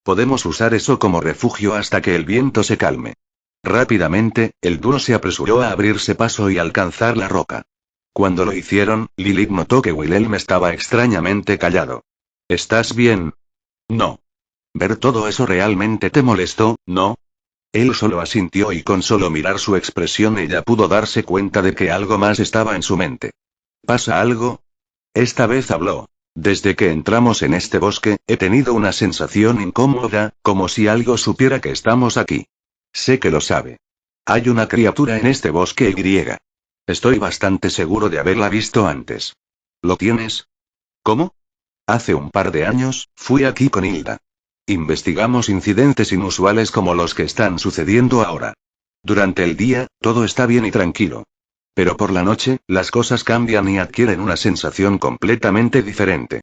Podemos usar eso como refugio hasta que el viento se calme. Rápidamente, el dúo se apresuró a abrirse paso y alcanzar la roca. Cuando lo hicieron, Lilith notó que Wilhelm estaba extrañamente callado. ¿Estás bien? No. Ver todo eso realmente te molestó, ¿no? Él solo asintió y con solo mirar su expresión ella pudo darse cuenta de que algo más estaba en su mente. ¿Pasa algo? Esta vez habló. Desde que entramos en este bosque, he tenido una sensación incómoda, como si algo supiera que estamos aquí. Sé que lo sabe. Hay una criatura en este bosque Y. Estoy bastante seguro de haberla visto antes. ¿Lo tienes? ¿Cómo? Hace un par de años, fui aquí con Hilda. Investigamos incidentes inusuales como los que están sucediendo ahora. Durante el día, todo está bien y tranquilo. Pero por la noche, las cosas cambian y adquieren una sensación completamente diferente.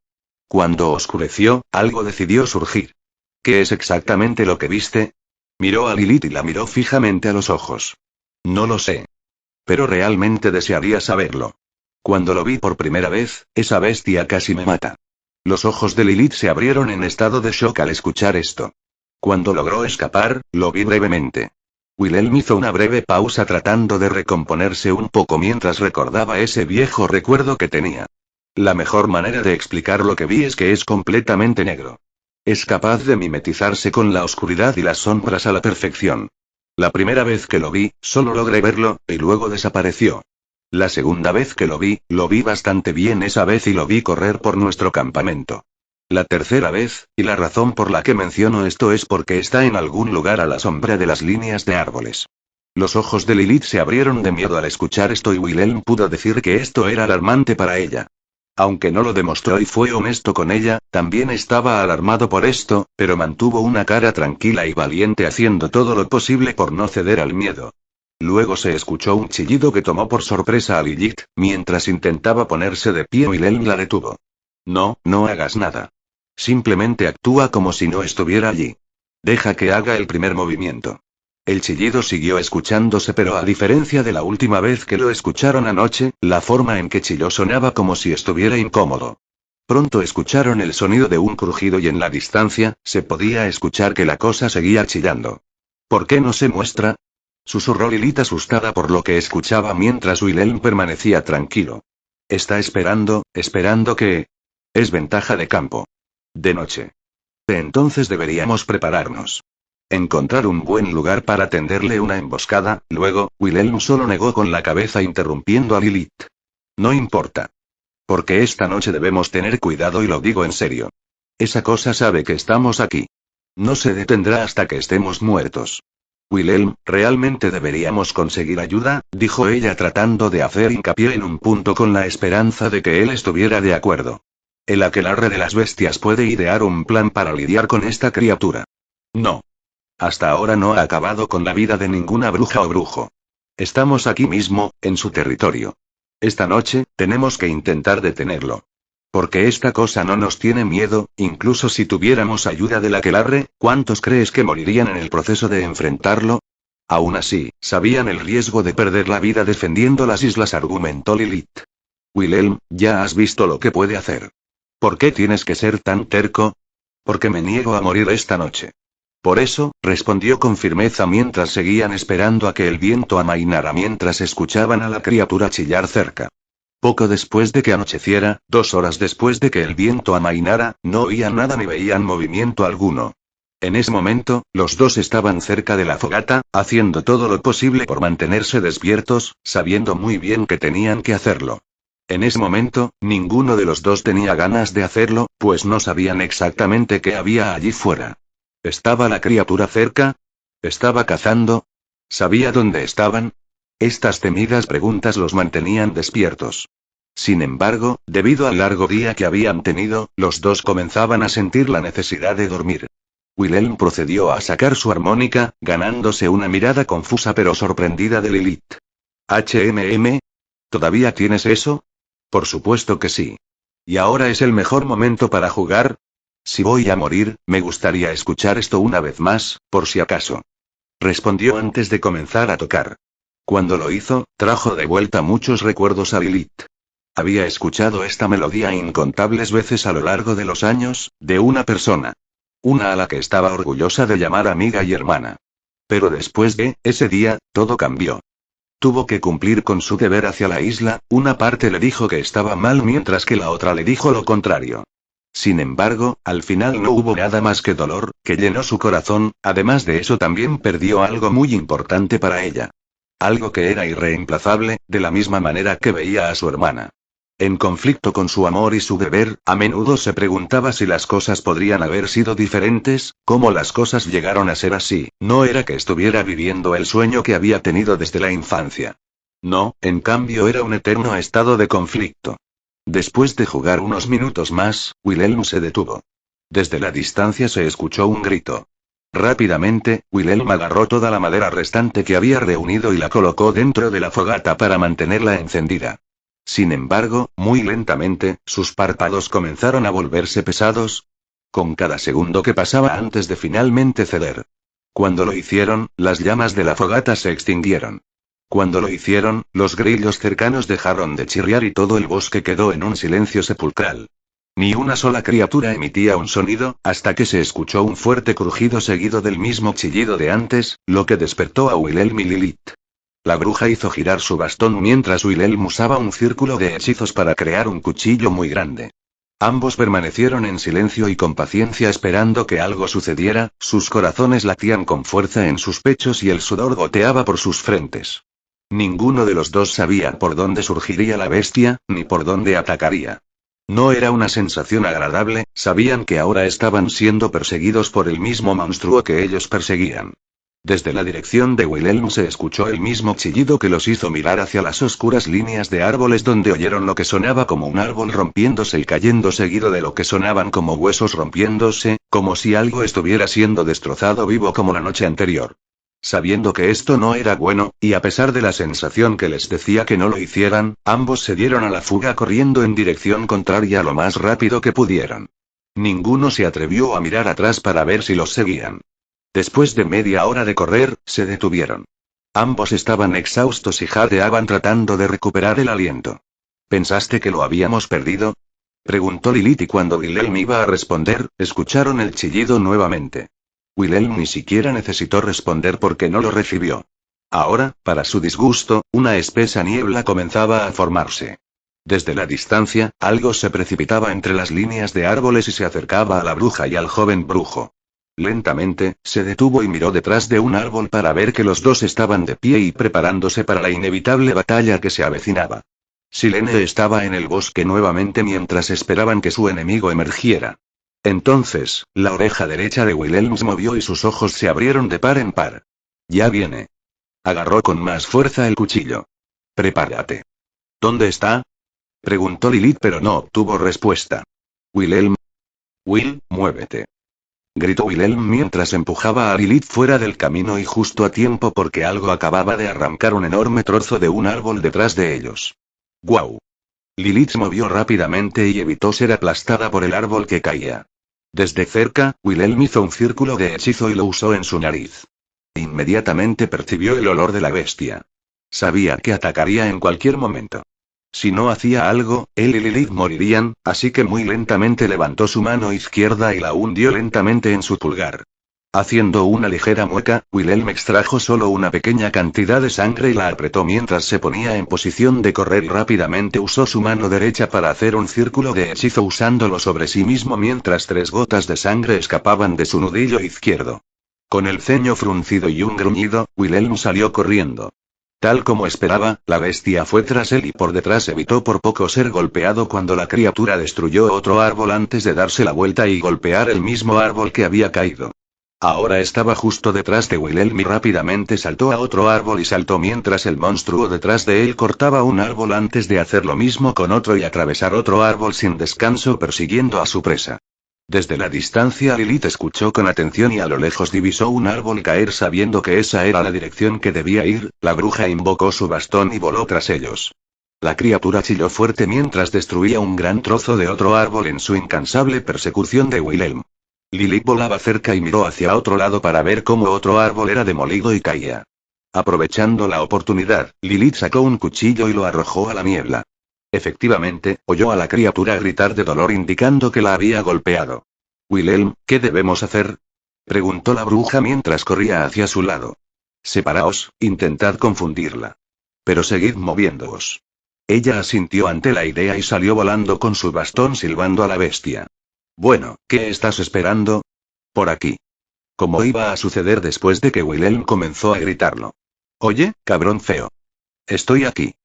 Cuando oscureció, algo decidió surgir. ¿Qué es exactamente lo que viste? Miró a Lilith y la miró fijamente a los ojos. No lo sé. Pero realmente desearía saberlo. Cuando lo vi por primera vez, esa bestia casi me mata. Los ojos de Lilith se abrieron en estado de shock al escuchar esto. Cuando logró escapar, lo vi brevemente. Wilhelm hizo una breve pausa tratando de recomponerse un poco mientras recordaba ese viejo recuerdo que tenía. La mejor manera de explicar lo que vi es que es completamente negro. Es capaz de mimetizarse con la oscuridad y las sombras a la perfección. La primera vez que lo vi, solo logré verlo, y luego desapareció. La segunda vez que lo vi bastante bien esa vez y lo vi correr por nuestro campamento. La tercera vez, y la razón por la que menciono esto es porque está en algún lugar a la sombra de las líneas de árboles. Los ojos de Lilith se abrieron de miedo al escuchar esto y Wilhelm pudo decir que esto era alarmante para ella. Aunque no lo demostró y fue honesto con ella, también estaba alarmado por esto, pero mantuvo una cara tranquila y valiente haciendo todo lo posible por no ceder al miedo. Luego se escuchó un chillido que tomó por sorpresa a Lilith, mientras intentaba ponerse de pie Wilhelm la detuvo. No, no hagas nada. Simplemente actúa como si no estuviera allí. Deja que haga el primer movimiento. El chillido siguió escuchándose pero a diferencia de la última vez que lo escucharon anoche, la forma en que chilló sonaba como si estuviera incómodo. Pronto escucharon el sonido de un crujido y en la distancia, se podía escuchar que la cosa seguía chillando. ¿Por qué no se muestra? Susurró Lilith asustada por lo que escuchaba mientras Wilhelm permanecía tranquilo. Está esperando que... Es ventaja de campo. De noche. Entonces deberíamos prepararnos. Encontrar un buen lugar para tenderle una emboscada, luego, Wilhelm solo negó con la cabeza interrumpiendo a Lilith. No importa. Porque esta noche debemos tener cuidado y lo digo en serio. Esa cosa sabe que estamos aquí. No se detendrá hasta que estemos muertos. Wilhelm, realmente deberíamos conseguir ayuda, dijo ella tratando de hacer hincapié en un punto con la esperanza de que él estuviera de acuerdo. El aquelarre de las bestias puede idear un plan para lidiar con esta criatura. No. Hasta ahora no ha acabado con la vida de ninguna bruja o brujo. Estamos aquí mismo, en su territorio. Esta noche, tenemos que intentar detenerlo. Porque esta cosa no nos tiene miedo, incluso si tuviéramos ayuda del aquelarre, ¿cuántos crees que morirían en el proceso de enfrentarlo? Aún así, sabían el riesgo de perder la vida defendiendo las islas, argumentó Lilith. Wilhelm, ya has visto lo que puede hacer. ¿Por qué tienes que ser tan terco? Porque me niego a morir esta noche. Por eso, respondió con firmeza mientras seguían esperando a que el viento amainara mientras escuchaban a la criatura chillar cerca. Poco después de que anocheciera, 2 horas después de que el viento amainara, no oían nada ni veían movimiento alguno. En ese momento, los dos estaban cerca de la fogata, haciendo todo lo posible por mantenerse despiertos, sabiendo muy bien que tenían que hacerlo. En ese momento, ninguno de los dos tenía ganas de hacerlo, pues no sabían exactamente qué había allí fuera. ¿Estaba la criatura cerca? ¿Estaba cazando? ¿Sabía dónde estaban? Estas temidas preguntas los mantenían despiertos. Sin embargo, debido al largo día que habían tenido, los dos comenzaban a sentir la necesidad de dormir. Wilhelm procedió a sacar su armónica, ganándose una mirada confusa pero sorprendida de Lilith. «¿HMM? ¿Todavía tienes eso?» «Por supuesto que sí. ¿Y ahora es el mejor momento para jugar?» «Si voy a morir, me gustaría escuchar esto una vez más, por si acaso», respondió antes de comenzar a tocar. Cuando lo hizo, trajo de vuelta muchos recuerdos a Lilith. Había escuchado esta melodía incontables veces a lo largo de los años, de una persona. Una a la que estaba orgullosa de llamar amiga y hermana. Pero después de ese día, todo cambió. Tuvo que cumplir con su deber hacia la isla, una parte le dijo que estaba mal mientras que la otra le dijo lo contrario. Sin embargo, al final no hubo nada más que dolor, que llenó su corazón, además de eso también perdió algo muy importante para ella. Algo que era irreemplazable, de la misma manera que veía a su hermana. En conflicto con su amor y su deber, a menudo se preguntaba si las cosas podrían haber sido diferentes, cómo las cosas llegaron a ser así. No era que estuviera viviendo el sueño que había tenido desde la infancia. No, en cambio era un eterno estado de conflicto. Después de jugar unos minutos más, Wilhelm se detuvo. Desde la distancia se escuchó un grito. Rápidamente, Wilhelm agarró toda la madera restante que había reunido y la colocó dentro de la fogata para mantenerla encendida. Sin embargo, muy lentamente, sus párpados comenzaron a volverse pesados, con cada segundo que pasaba antes de finalmente ceder. Cuando lo hicieron, las llamas de la fogata se extinguieron. Cuando lo hicieron, los grillos cercanos dejaron de chirriar y todo el bosque quedó en un silencio sepulcral. Ni una sola criatura emitía un sonido, hasta que se escuchó un fuerte crujido seguido del mismo chillido de antes, lo que despertó a Wilhelm y Lilith. La bruja hizo girar su bastón mientras Wilhelm usaba un círculo de hechizos para crear un cuchillo muy grande. Ambos permanecieron en silencio y con paciencia esperando que algo sucediera, sus corazones latían con fuerza en sus pechos y el sudor goteaba por sus frentes. Ninguno de los dos sabía por dónde surgiría la bestia, ni por dónde atacaría. No era una sensación agradable, sabían que ahora estaban siendo perseguidos por el mismo monstruo que ellos perseguían. Desde la dirección de Wilhelm se escuchó el mismo chillido que los hizo mirar hacia las oscuras líneas de árboles donde oyeron lo que sonaba como un árbol rompiéndose y cayendo seguido de lo que sonaban como huesos rompiéndose, como si algo estuviera siendo destrozado vivo como la noche anterior. Sabiendo que esto no era bueno, y a pesar de la sensación que les decía que no lo hicieran, ambos se dieron a la fuga corriendo en dirección contraria lo más rápido que pudieron. Ninguno se atrevió a mirar atrás para ver si los seguían. Después de media hora de correr, se detuvieron. Ambos estaban exhaustos y jadeaban tratando de recuperar el aliento. ¿Pensaste que lo habíamos perdido?, preguntó Lilith y cuando Wilhelm iba a responder, escucharon el chillido nuevamente. Wilhelm ni siquiera necesitó responder porque no lo recibió. Ahora, para su disgusto, una espesa niebla comenzaba a formarse. Desde la distancia, algo se precipitaba entre las líneas de árboles y se acercaba a la bruja y al joven brujo. Lentamente, se detuvo y miró detrás de un árbol para ver que los dos estaban de pie y preparándose para la inevitable batalla que se avecinaba. Silene estaba en el bosque nuevamente mientras esperaban que su enemigo emergiera. Entonces, la oreja derecha de Wilhelm se movió y sus ojos se abrieron de par en par. «Ya viene». Agarró con más fuerza el cuchillo. «Prepárate». «¿Dónde está?», preguntó Lilith pero no obtuvo respuesta. «Wilhelm». «Will, muévete», gritó Wilhelm mientras empujaba a Lilith fuera del camino y justo a tiempo porque algo acababa de arrancar un enorme trozo de un árbol detrás de ellos. ¡Guau! Lilith se movió rápidamente y evitó ser aplastada por el árbol que caía. Desde cerca, Wilhelm hizo un círculo de hechizo y lo usó en su nariz. Inmediatamente percibió el olor de la bestia. Sabía que atacaría en cualquier momento. Si no hacía algo, él y Lilith morirían, así que muy lentamente levantó su mano izquierda y la hundió lentamente en su pulgar. Haciendo una ligera mueca, Wilhelm extrajo solo una pequeña cantidad de sangre y la apretó mientras se ponía en posición de correr y rápidamente usó su mano derecha para hacer un círculo de hechizo usándolo sobre sí mismo mientras 3 gotas de sangre escapaban de su nudillo izquierdo. Con el ceño fruncido y un gruñido, Wilhelm salió corriendo. Tal como esperaba, la bestia fue tras él y por detrás evitó por poco ser golpeado cuando la criatura destruyó otro árbol antes de darse la vuelta y golpear el mismo árbol que había caído. Ahora estaba justo detrás de Wilhelm y rápidamente saltó a otro árbol y saltó mientras el monstruo detrás de él cortaba un árbol antes de hacer lo mismo con otro y atravesar otro árbol sin descanso persiguiendo a su presa. Desde la distancia Lilith escuchó con atención y a lo lejos divisó un árbol caer sabiendo que esa era la dirección que debía ir, la bruja invocó su bastón y voló tras ellos. La criatura chilló fuerte mientras destruía un gran trozo de otro árbol en su incansable persecución de Wilhelm. Lilith volaba cerca y miró hacia otro lado para ver cómo otro árbol era demolido y caía. Aprovechando la oportunidad, Lilith sacó un cuchillo y lo arrojó a la niebla. Efectivamente, oyó a la criatura gritar de dolor indicando que la había golpeado. Wilhelm, ¿qué debemos hacer?, preguntó la bruja mientras corría hacia su lado. Separaos, intentad confundirla. Pero seguid moviéndoos. Ella asintió ante la idea y salió volando con su bastón silbando a la bestia. Bueno, ¿qué estás esperando? Por aquí. Como iba a suceder después de que Wilhelm comenzó a gritarlo. Oye, cabrón feo. Estoy aquí.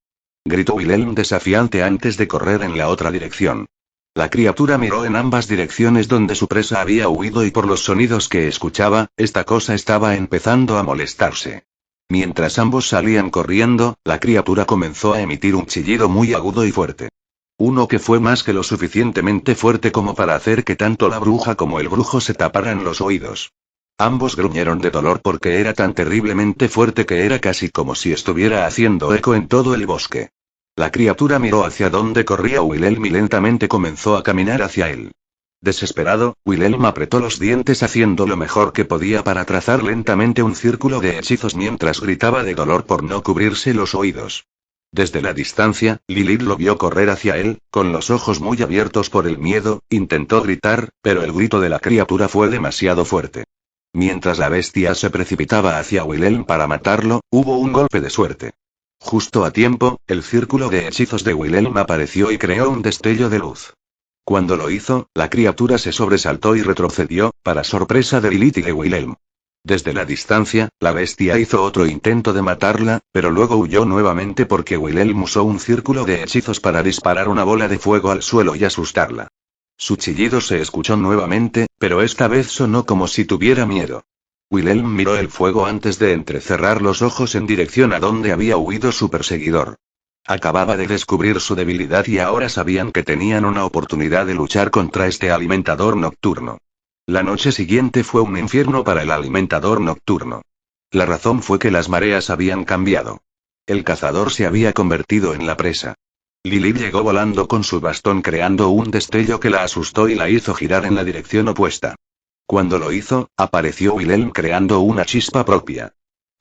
Gritó Wilhelm desafiante antes de correr en la otra dirección. La criatura miró en ambas direcciones donde su presa había huido y por los sonidos que escuchaba, esta cosa estaba empezando a molestarse. Mientras ambos salían corriendo, la criatura comenzó a emitir un chillido muy agudo y fuerte. Uno que fue más que lo suficientemente fuerte como para hacer que tanto la bruja como el brujo se taparan los oídos. Ambos gruñeron de dolor porque era tan terriblemente fuerte que era casi como si estuviera haciendo eco en todo el bosque. La criatura miró hacia donde corría Wilhelm y lentamente comenzó a caminar hacia él. Desesperado, Wilhelm apretó los dientes haciendo lo mejor que podía para trazar lentamente un círculo de hechizos mientras gritaba de dolor por no cubrirse los oídos. Desde la distancia, Lilith lo vio correr hacia él, con los ojos muy abiertos por el miedo, intentó gritar, pero el grito de la criatura fue demasiado fuerte. Mientras la bestia se precipitaba hacia Wilhelm para matarlo, hubo un golpe de suerte. Justo a tiempo, el círculo de hechizos de Wilhelm apareció y creó un destello de luz. Cuando lo hizo, la criatura se sobresaltó y retrocedió, para sorpresa de Lilith y de Wilhelm. Desde la distancia, la bestia hizo otro intento de matarla, pero luego huyó nuevamente porque Wilhelm usó un círculo de hechizos para disparar una bola de fuego al suelo y asustarla. Su chillido se escuchó nuevamente, pero esta vez sonó como si tuviera miedo. Wilhelm miró el fuego antes de entrecerrar los ojos en dirección a donde había huido su perseguidor. Acababa de descubrir su debilidad y ahora sabían que tenían una oportunidad de luchar contra este alimentador nocturno. La noche siguiente fue un infierno para el alimentador nocturno. La razón fue que las mareas habían cambiado. El cazador se había convertido en la presa. Lilith llegó volando con su bastón creando un destello que la asustó y la hizo girar en la dirección opuesta. Cuando lo hizo, apareció Wilhelm creando una chispa propia.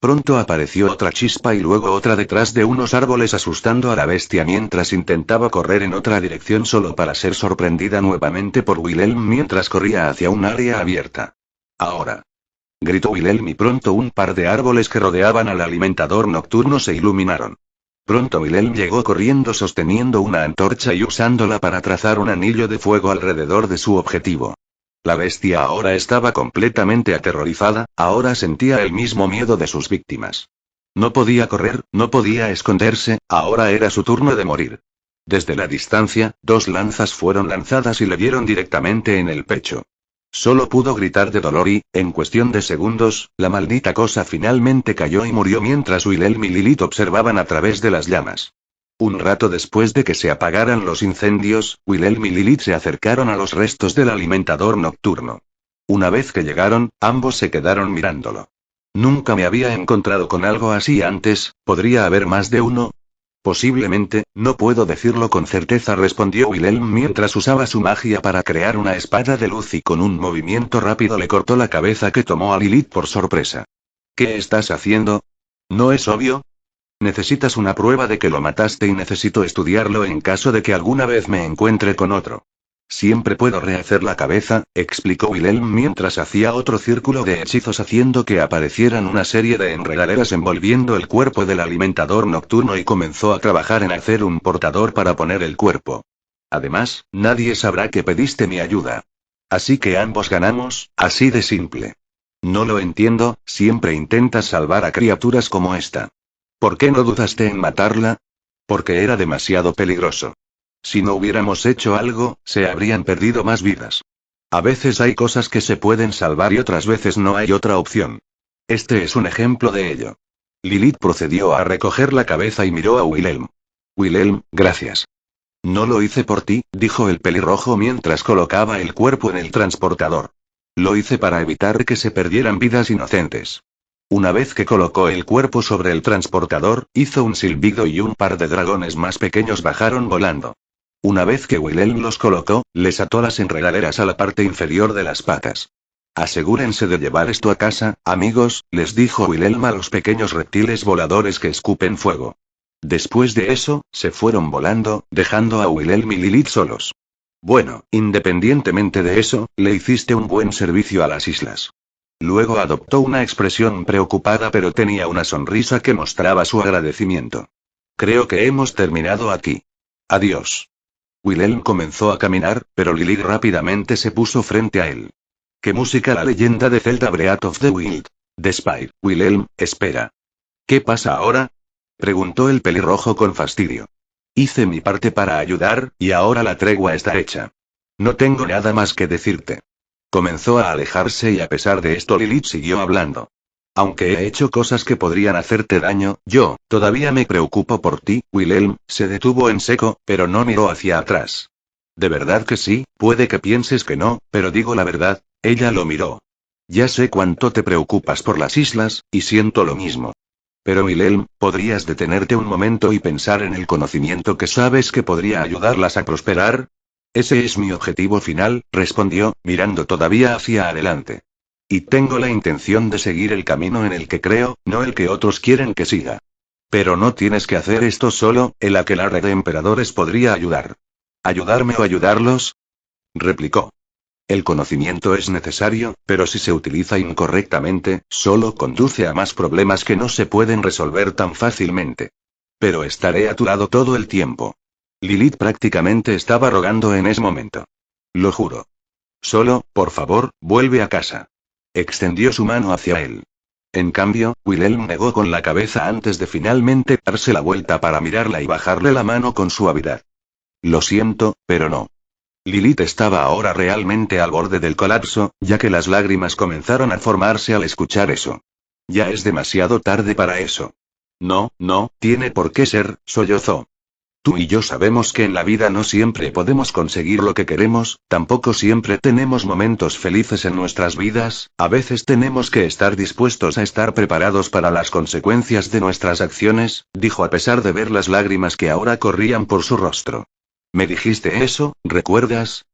Pronto apareció otra chispa y luego otra detrás de unos árboles asustando a la bestia mientras intentaba correr en otra dirección solo para ser sorprendida nuevamente por Wilhelm mientras corría hacia un área abierta. Ahora. Gritó Wilhelm y pronto un par de árboles que rodeaban al alimentador nocturno se iluminaron. Pronto Wilhelm llegó corriendo sosteniendo una antorcha y usándola para trazar un anillo de fuego alrededor de su objetivo. La bestia ahora estaba completamente aterrorizada, ahora sentía el mismo miedo de sus víctimas. No podía correr, no podía esconderse, ahora era su turno de morir. Desde la distancia, dos lanzas fueron lanzadas y le dieron directamente en el pecho. Solo pudo gritar de dolor y, en cuestión de segundos, la maldita cosa finalmente cayó y murió mientras Wilhelm y Lilith observaban a través de las llamas. Un rato después de que se apagaran los incendios, Wilhelm y Lilith se acercaron a los restos del alimentador nocturno. Una vez que llegaron, ambos se quedaron mirándolo. Nunca me había encontrado con algo así antes, ¿podría haber más de uno? Posiblemente, no puedo decirlo con certeza, respondió Wilhelm mientras usaba su magia para crear una espada de luz y con un movimiento rápido le cortó la cabeza que tomó a Lilith por sorpresa. ¿Qué estás haciendo? ¿No es obvio? Necesitas una prueba de que lo mataste y necesito estudiarlo en caso de que alguna vez me encuentre con otro. Siempre puedo rehacer la cabeza, explicó Wilhelm mientras hacía otro círculo de hechizos haciendo que aparecieran una serie de enredaderas envolviendo el cuerpo del alimentador nocturno y comenzó a trabajar en hacer un portador para poner el cuerpo. Además, nadie sabrá que pediste mi ayuda. Así que ambos ganamos, así de simple. No lo entiendo, siempre intentas salvar a criaturas como esta. ¿Por qué no dudaste en matarla? Porque era demasiado peligroso. Si no hubiéramos hecho algo, se habrían perdido más vidas. A veces hay cosas que se pueden salvar y otras veces no hay otra opción. Este es un ejemplo de ello. Lilith procedió a recoger la cabeza y miró a Wilhelm. Wilhelm, gracias. No lo hice por ti, dijo el pelirrojo mientras colocaba el cuerpo en el transportador. Lo hice para evitar que se perdieran vidas inocentes. Una vez que colocó el cuerpo sobre el transportador, hizo un silbido y un par de dragones más pequeños bajaron volando. Una vez que Wilhelm los colocó, les ató las enredaderas a la parte inferior de las patas. Asegúrense de llevar esto a casa, amigos, les dijo Wilhelm a los pequeños reptiles voladores que escupen fuego. Después de eso, se fueron volando, dejando a Wilhelm y Lilith solos. Bueno, independientemente de eso, le hiciste un buen servicio a las islas. Luego adoptó una expresión preocupada pero tenía una sonrisa que mostraba su agradecimiento. Creo que hemos terminado aquí. Adiós. Wilhelm comenzó a caminar, pero Lilith rápidamente se puso frente a él. ¿Qué música? La leyenda de Zelda Breath of the Wild. The Spire. Wilhelm, espera. ¿Qué pasa ahora? Preguntó el pelirrojo con fastidio. Hice mi parte para ayudar, y ahora la tregua está hecha. No tengo nada más que decirte. Comenzó a alejarse y a pesar de esto Lilith siguió hablando. Aunque he hecho cosas que podrían hacerte daño, yo, todavía me preocupo por ti, Wilhelm, se detuvo en seco, pero no miró hacia atrás. ¿De verdad que sí? Puede que pienses que no, pero digo la verdad, ella lo miró. Ya sé cuánto te preocupas por las islas, y siento lo mismo. Pero Wilhelm, ¿podrías detenerte un momento y pensar en el conocimiento que sabes que podría ayudarlas a prosperar? Ese es mi objetivo final, respondió, mirando todavía hacia adelante. Y tengo la intención de seguir el camino en el que creo, no el que otros quieren que siga. Pero no tienes que hacer esto solo, el aquelarre de emperadores podría ayudar. ¿Ayudarme o ayudarlos? Replicó. El conocimiento es necesario, pero si se utiliza incorrectamente, solo conduce a más problemas que no se pueden resolver tan fácilmente. Pero estaré a tu lado todo el tiempo. Lilith prácticamente estaba rogando en ese momento. Lo juro. Solo, por favor, vuelve a casa. Extendió su mano hacia él. En cambio, Wilhelm negó con la cabeza antes de finalmente darse la vuelta para mirarla y bajarle la mano con suavidad. Lo siento, pero no. Lilith estaba ahora realmente al borde del colapso, ya que las lágrimas comenzaron a formarse al escuchar eso. Ya es demasiado tarde para eso. No, no, tiene por qué ser, sollozó. Tú y yo sabemos que en la vida no siempre podemos conseguir lo que queremos, tampoco siempre tenemos momentos felices en nuestras vidas, a veces tenemos que estar dispuestos a estar preparados para las consecuencias de nuestras acciones, dijo a pesar de ver las lágrimas que ahora corrían por su rostro. ¿Me dijiste eso, recuerdas?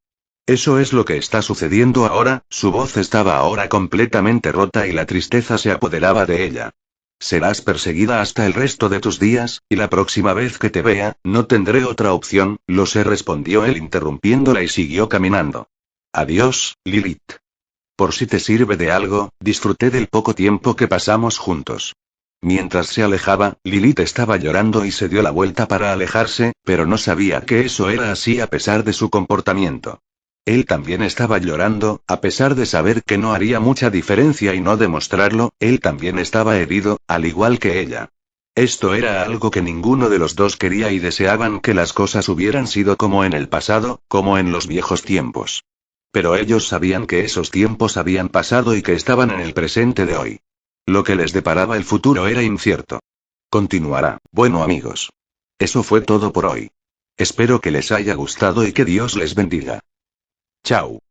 Eso es lo que está sucediendo ahora, su voz estaba ahora completamente rota y la tristeza se apoderaba de ella. Serás perseguida hasta el resto de tus días, y la próxima vez que te vea, no tendré otra opción, lo sé, respondió él interrumpiéndola y siguió caminando. Adiós, Lilith. Por si te sirve de algo, disfruté del poco tiempo que pasamos juntos. Mientras se alejaba, Lilith estaba llorando y se dio la vuelta para alejarse, pero no sabía que eso era así a pesar de su comportamiento. Él también estaba llorando, a pesar de saber que no haría mucha diferencia y no demostrarlo, él también estaba herido, al igual que ella. Esto era algo que ninguno de los dos quería y deseaban que las cosas hubieran sido como en el pasado, como en los viejos tiempos. Pero ellos sabían que esos tiempos habían pasado y que estaban en el presente de hoy. Lo que les deparaba el futuro era incierto. Continuará. Bueno amigos. Eso fue todo por hoy. Espero que les haya gustado y que Dios les bendiga. Chao.